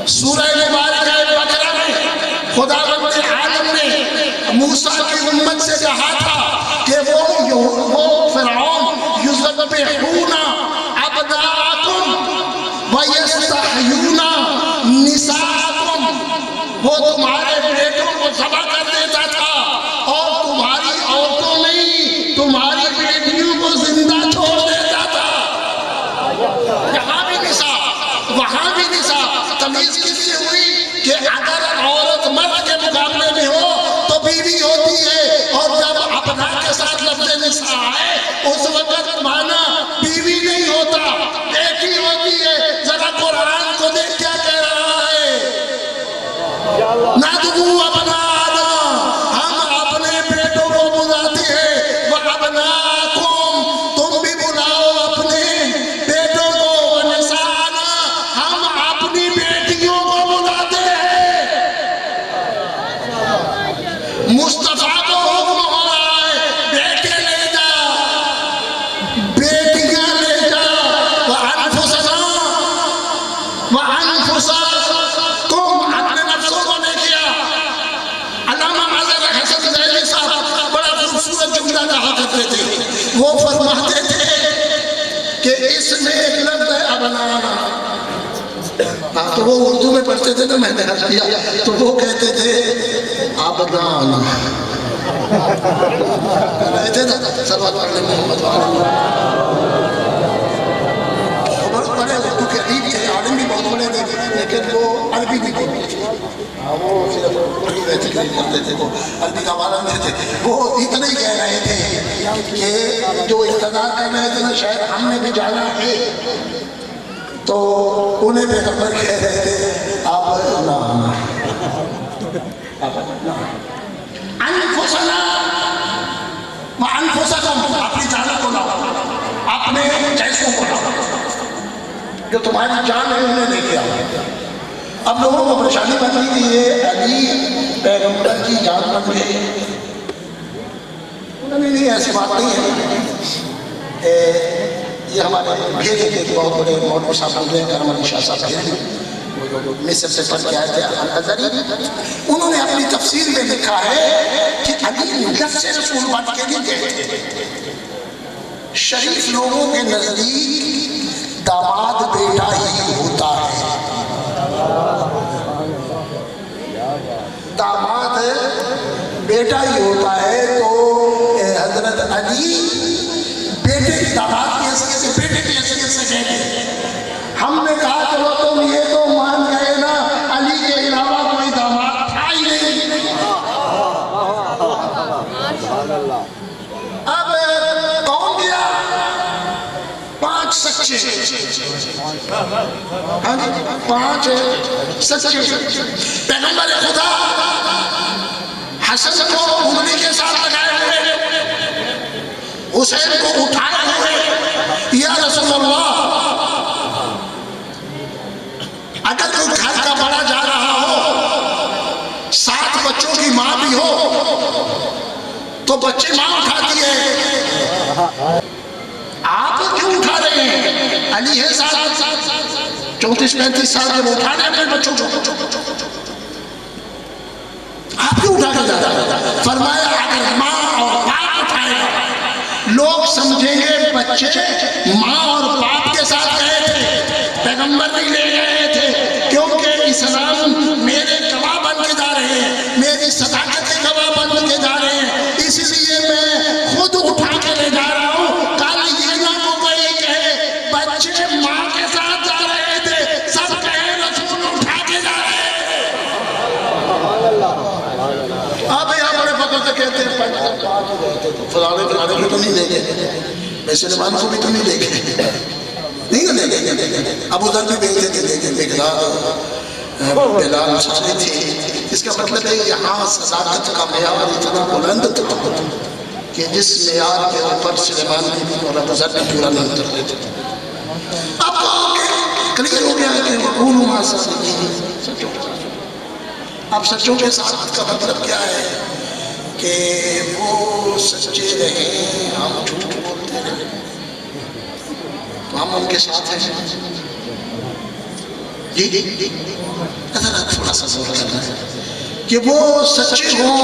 سورہ مبارکہ بقرہ میں خداوند عالم نے موسیٰ کی امت سے کہا تھا کہ وہ فرعون یذبحون ابناءکم ویستحیون نساءکم، وہ تمہارے بیٹوں کو ذبح کر دیتا تھا اور تمہاری عورتوں نہیں تمہاری بیٹیوں کو زندہ چھوڑ دیتا تھا۔ یہاں بھی نساء وہاں بھی نساء، تمیز کس سے ہوئی کہ اگر عورت مرد کے مقابلے میں ہو تو بیوی ہوتی ہے، اور جب اپنا کے ساتھ لفظ نساء ہے اس وقت معنی بیوی نہیں ہوتا، بیٹی ہوتی ہے۔ ذرا قرآن کو دیکھ کیا کہہ رہا ہے، نَدْعُو أَبْنَاءَنَا، ہم اپنے بیٹوں کو بلاتے ہیں، وَأَبْنَاءَكُمْ، تم بھی بلاؤ اپنے بیٹوں کو، وَنِسَاءَنَا، ہم اپنی بیٹیوں کو بلاتے ہیں۔ مصطفیٰ کو حکم ہو رہا ہے بیٹے لے جا، بیٹیاں لے جا، وَأَنفُسَنَا وَأَنفُسَكُمْ، اپنے نفسوں کو لے کیا۔ علامہ مظہر حسن ذیلی صاحب بڑا خوبصورت جملہ کہا کرتے تھے، وہ فرماتے تھے کہ اس میں ایک لفظ ہے ابنانا، تو وہ اردو میں پڑھتے تھے نا، میں نے حرف کیا تو وہ کہتے تھے ابنانا، کہتے تھے صلوات پڑھنے محمد وآلہ، بڑے اردو کے ادیب تھے، عالم بھی بہت بڑے تھے، لیکن وہ عربی بھی بہت تھے، وہ صرف اردو میں تقریر کرتے تھے، وہ عربی کا والا نہیں تھے۔ وہ اتنا ہی کہہ رہے تھے کہ جو اقتدار کر رہے تھے نا، شاید ہم نے بھی جانا ہے، تو انہیں پیغمبر کہہ رہے تھے انفسنا وانفسکم، اپنی جانوں کو لاؤ، اپنے جیسوں کو لاؤ، جو تمہاری جان ہے انہیں لے کے آؤ۔ اب لوگوں کو پریشانی بن رہی کہ یہ علی پیغمبر کی جان بن گئی، انہوں نے نہیں، ایسی بات نہیں ہے۔ یہ ہمارے بھیجے تھے بہت بڑے مولوی صاحب ہوتے ہیں، کرم علی شاہ صاحب بھیجے، مصر سے پڑھ کے آئے تھے الازہری، انہوں نے اپنی تفسیر میں لکھا ہے کہ علی نفس رسول بن کے نہیں گئے تھے۔ شریف لوگوں کے نزدیک داماد بیٹا ہی ہوتا ہے، داماد بیٹا ہی ہوتا ہے، تو حضرت علی بیٹے کی داماد کی حیثیت سے، بیٹے کی حیثیت سے کہتے ہیں۔ ہم نے کہا چلو تم یہ تو مان گئے نا علی کے علاوہ کوئی داماد تھا ہی نہیں۔ اب کون گیا؟ 5 سچے، 5 سچے پیغمبر خدا حسن کو انگلی کے ساتھ لگائے ہوئے، حسین کو اٹھائے ہوئے، یا رسول اللہ اگر کوئی گھر کا بڑا جا رہا ہو، 7 بچوں کی ماں بھی ہو، تو بچے ماں اٹھاتی ہے، آپ کیوں اٹھا رہے ہیں؟ علی ہے 34-35 سال کے، وہ اٹھا رہے ہیں اپنے بچوں کو، آپ کیوں اٹھا کے جا رہے ہیں؟ فرمایا اگر ماں اور باپ اٹھائے گا لوگ سمجھیں گے بچے ماں اور باپ کے ساتھ گئے تھے، پیغمبر نہیں لے گئے تھے، کیونکہ اسلام میرے گواہ بن کے جا رہے ہیں، میری صداقت کے گواہ بن کے جا رہے ہیں، اس لیے میں خود اٹھا کے لے جا رہا ہوں۔ کل یہ نہ کو کوئی کہے بچے ماں کے ساتھ جا رہے تھے، سب کہے رسول اٹھا کے جا رہے تھے۔ آپ یہاں بڑے فخر سے کہتے ہیں فلانے فلانے کو تو نہیں لے گئے، سلیمان کو بھی تو نہیں لے گئے، نہیں لے گئے، ابو ذر بھی بیچتے تھے، بلال سارے تھے۔ اس کا مطلب ہے یہاں صداقت کا معیار اتنا بلند تھا کہ جس معیار کے اوپر سلیمان بھی اور ابو ذر بھی پورا نہیں اتر رہے تھے۔ اب کلیئر ہو گیا کہ وقولوا مع الصادقین، اب سچوں کے ساتھ کا مطلب کیا ہے کہ وہ سچے رہیں، ہم جھوٹ بولتے رہیں، تو ہم ان کے ساتھ ہیں۔ جی ذرا تھوڑا سا زور کرنا ہے کہ وہ سچے ہوں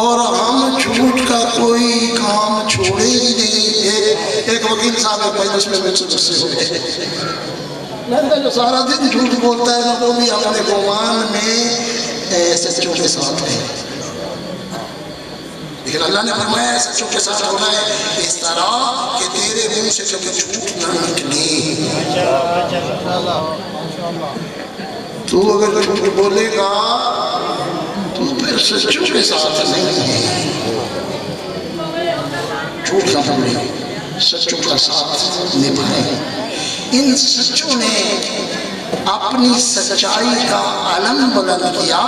اور ہم جھوٹ کا کوئی کام چھوڑے ہی نہیں. ایک وکیل صاحب ایک مجلس میں مجھ سے غصے ہوئے، جو سارا دن جھوٹ بولتا ہے وہ بھی اپنے گمان میں سچوں کے ساتھ ہے، لیکن اللہ نے فرمایا سچوں کے ساتھ ہونا ہے اس طرح کہ تیرے منہ سے کبھی جھوٹ نہ نکلے. تو اگر جھوٹ بولے گا تو پھر سچوں کے ساتھ نہیں ہے. جھوٹ کا بولے، سچوں کا ساتھ نبھائے. ان سچوں نے اپنی سچائی کا علم بلند کیا،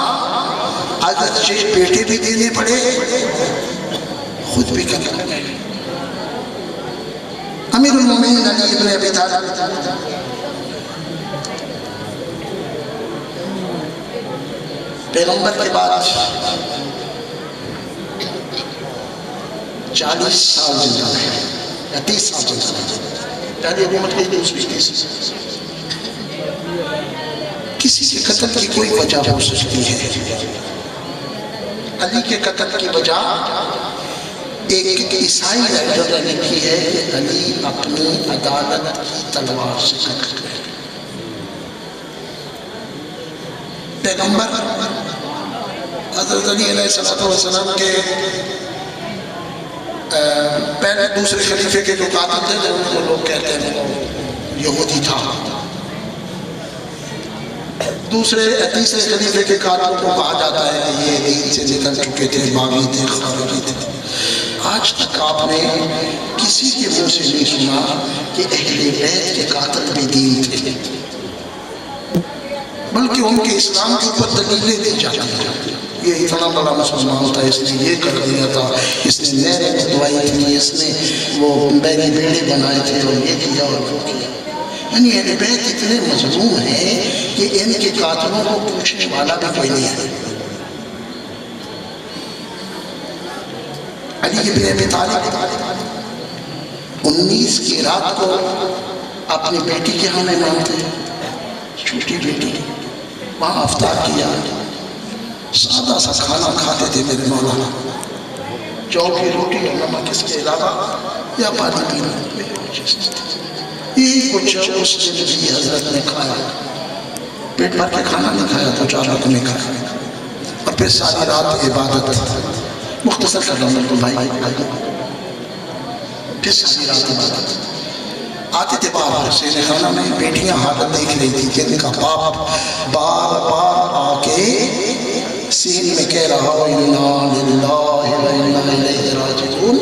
اگرچہ بیٹے بھی دینے پڑے، خود بھی کرنا پڑے. امیر المومنین علی ابن ابی طالب پیغمبر کے بعد 40 سال زندہ رہے یا 30 سال زندہ رہے. پہلی حکومت کی دوسری تیسری. کسی کے قتل کی کوئی وجہ ہو سکتی ہے. علی کے قتل کی وجہ ایک عیسائی رائٹر نے لکھی ہے کہ علی اپنی عدالت کی تلوار سے قتل ہوئے. پیغمبر حضرت علی علیہ السلام کے پہلے دوسرے خلیفے کے جو قاتل تھے جن کو لوگ کہتے ہیں وہ یہودی تھا. دوسرے تیسرے خلیفے کے قاتل کو کہا جاتا ہے کہ یہ دین سے نکل چکے تھے، باغی تھے، خارجی تھے. آج تک آپ نے کسی کے منہ سے نہیں سنا کہ اہل بیت کے قاتل بھی دین تھے، بلکہ ان کے اسلام کے اوپر دلیلیں دی جاتی ہیں. یہ اتنا بڑا مسلمان تھا، اس نے یہ کر دیا تھا، اس نے نہریں کھدوائی تھی، اس نے وہ بیڑے بنائے تھے اور یہ کیا اور وہ کیا. یعنی اہل بیت اتنے مظلوم ہیں کہ ان کے قاتلوں کو پوچھنے والا بھی کوئی نہیں ہے. علی ابن ابی طالب 19 کی رات کو اپنی بیٹی کے ہاں مہمان تھے، چھوٹی بیٹی. وہاں افطار کیا، سادہ سا کھانا کھاتے تھے میرے مولانا، جو کی روٹی اور نمک اس کے علاوہ یا پانی پینا. یہی کچھ اس دن بھی حضرت نے کھایا. پیٹ بھر کے کھانا نہیں کھایا تو 4 رکعتیں کھایا اور پھر ساری رات عبادت. مختصر کر رہا ہوں بھائی، پھر ساری رات عبادت. آتے تھے باہر سے خانہ میں، بیٹیاں حالت دیکھ رہی تھی کہ ان کا باپ بار بار آ کے سین میں کہہ رہا اِنَّا لِلَّهِ وَإِنَّا إِلَيْهِ رَاجِعُونَ.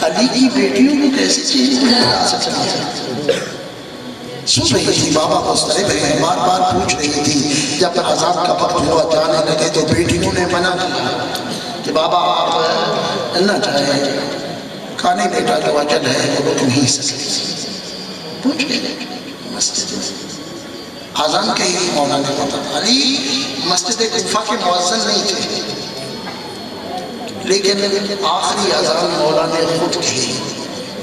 علی کی بیٹیوں کو کیسے چیز میں لا سکتی ہے؟ سن رہی تھی بابا مسترب ہیں، بار بار پوچھ رہی تھی. جب عذاب کا وقت ہوا جانے لگے تو بیٹیوں نے منع کیا کہ بابا آپ نہ جائیں، کھانے بیٹا جو اجل ہے وہ رک نہیں سکتی. پوچھ گئے مسجد میں آزان کہی مولانا نے بتا. علی مسجد کوفہ کے مؤذن نہیں تھے، لیکن آخری آزان مولانا نے خود کہی.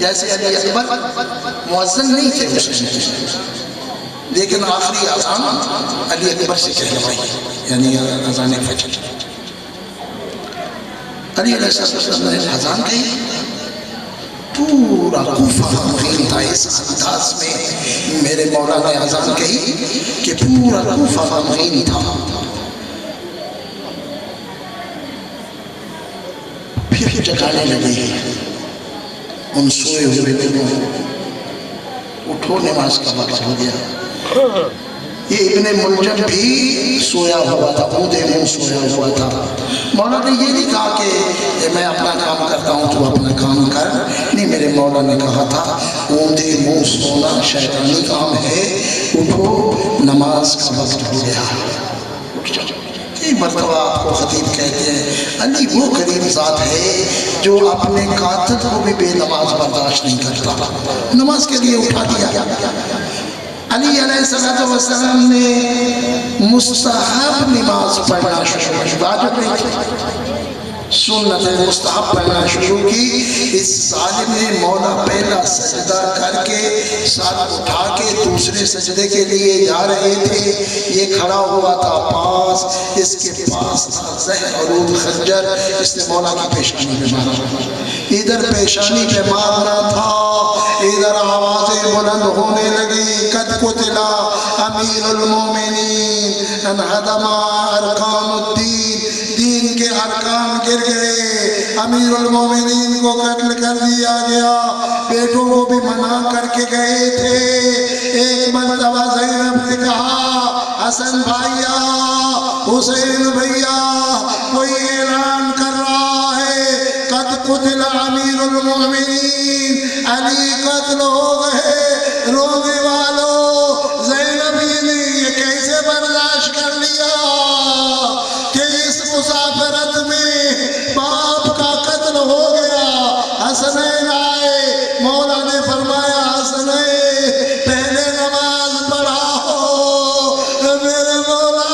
جیسے علی اکبر مؤذن نہیں تھے اس میں، لیکن آخری آزان علی اکبر سے کہلوائی، یعنی آزان فجر. علی علیہ السلام نے آزان کہی، پورا کوفہ غمگین تھا. اس انداز میں میرے مولا نے اذان کہی کہ پورا کوفہ غمگین تھا. پھر جگانے لگے ان سوئے ہوئے دلوں، اٹھو نماز کا وقت ہو گیا. یہ ابن ملجم بھی سویا ہوا تھا، اودے منہ سویا ہوا تھا. مولا نے یہ نہیں کہا کہ میں اپنا کام کرتا ہوں تو اپنا کام کر. نہیں، میرے مولا نے کہا تھا اودے منہ سونا شیطانی کام ہے، اٹھو نماز کا وقت ہو گیا. کئی مرتبہ آپ کو خطیب کہتے ہیں علی وہ کریم ذات ہے جو اپنے قاتل کو بھی بے نماز برداشت نہیں کرتا، نماز کے لیے اٹھا دیا. علی علیہ السلام نے مستحب نماز پڑھنا شروع کی، واجب نہیں تھی. سنت مستحب پڑھنا شروع کی. اس ظالم نے مولا پہلا سجدہ کر کے سر اٹھا کے دوسرے سجدے کے لیے جا رہے تھے. یہ کھڑا ہوا تھا پاس, اس کے پاس تھا زہر آلود خنجر. اس نے مولا کی پیشانی پہ مارا. ادھر پیشانی پہ مارنا تھا, ادھر آوازیں بلند ہونے لگی. قد قتل امیر المومنین انہدم ارکان الدین. دین کے ارکان گر گئے, امیر المومنین کو قتل کر دیا گیا. بیٹوں کو بھی منع کر کے گئے تھے. ایک مرتبہ زینب نے کہا حسن بھائیا, حسین بھیا, کوئی اعلان کر رہا ہے قد قتل امیر المومنین, علی قتل ہو گئے. رونے والوں, زینب نے یہ کیسے برداشت کر لیا کہ اس مسافرت میں باپ کا قتل ہو گیا. حسنین آئے, مولا نے فرمایا حسنین پہلے نماز پڑھاؤ. میرے مولا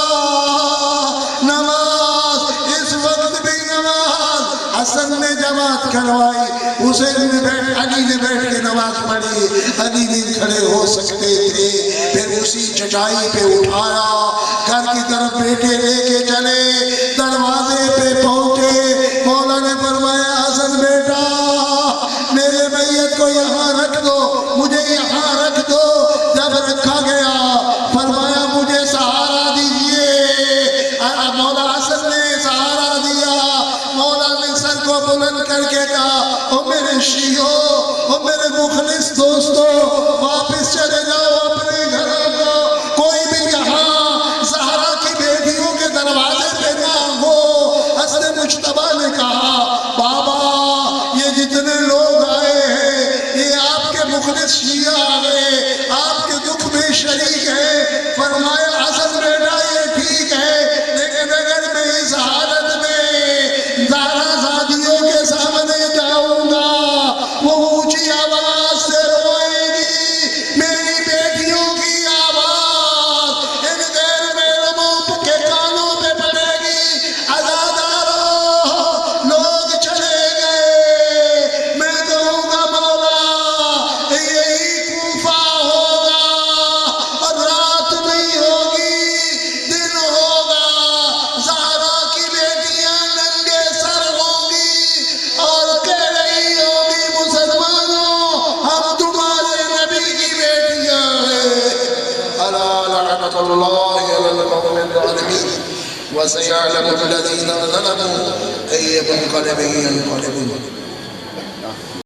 نماز, اس وقت بھی نماز. حسن نے جماعت کروائی, حسین نے بیٹھ, علی نے بیٹھ کے نماز پڑھی. علی نہیں کھڑے ہو سکتے تھے, پھر اسی چٹائی پہ اٹھایا, گھر کی طرف بیٹے لے کے چلے. دروازے پہ پہنچے, مولا نے فرمایا حسن بیٹا میرے میت کو یہاں رکھ دو, مجھے یہاں رکھ دو. جب رکھا گیا فرمایا مجھے سہارا دیجئے. مولا حسن نے سہارا دیا. مولا نے سر کو بلند کر کے کہا او میرے شیعو, او میرے مخلص دوستو, واپس چلے جاؤ اپنے گھروں کو. کوئی بھی یہاں زہرا کی بیٹیوں کے دروازے پہ نہ ہو. حسن مجتبیٰ نے کہا بابا یہ جتنے لوگ آئے ہیں یہ آپ کے مخلص شیعہ آ گئے, آپ کے دکھ میں شریک ہیں. فرمایا حسن بیٹا یہ ٹھیک ہے, لیکن اگر میں اس حالت میں زہرا زادیوں کے سامنے جاؤں گا وہ اونچی آواز سے روئے گی. میری بیٹیوں کی آواز ان غیر محرموں کے کانوں پہ پڑے گی. عزاداروں لوگ چلے گئے, میں کہوں گا مولا یہی کوفہ ہوگا اور رات نہیں ہوگی دن ہوگا. زہرا کی بیٹیاں ننگے سر ہوں گی اور کہہ رہی ہوگی مسلمانوں ہم تمہارے نبی کی بیٹیاں ہیں. الا لعنت اللہ علی القوم الظالمین وسيعلم الذين ظلموا أي منقلب ينقلبون.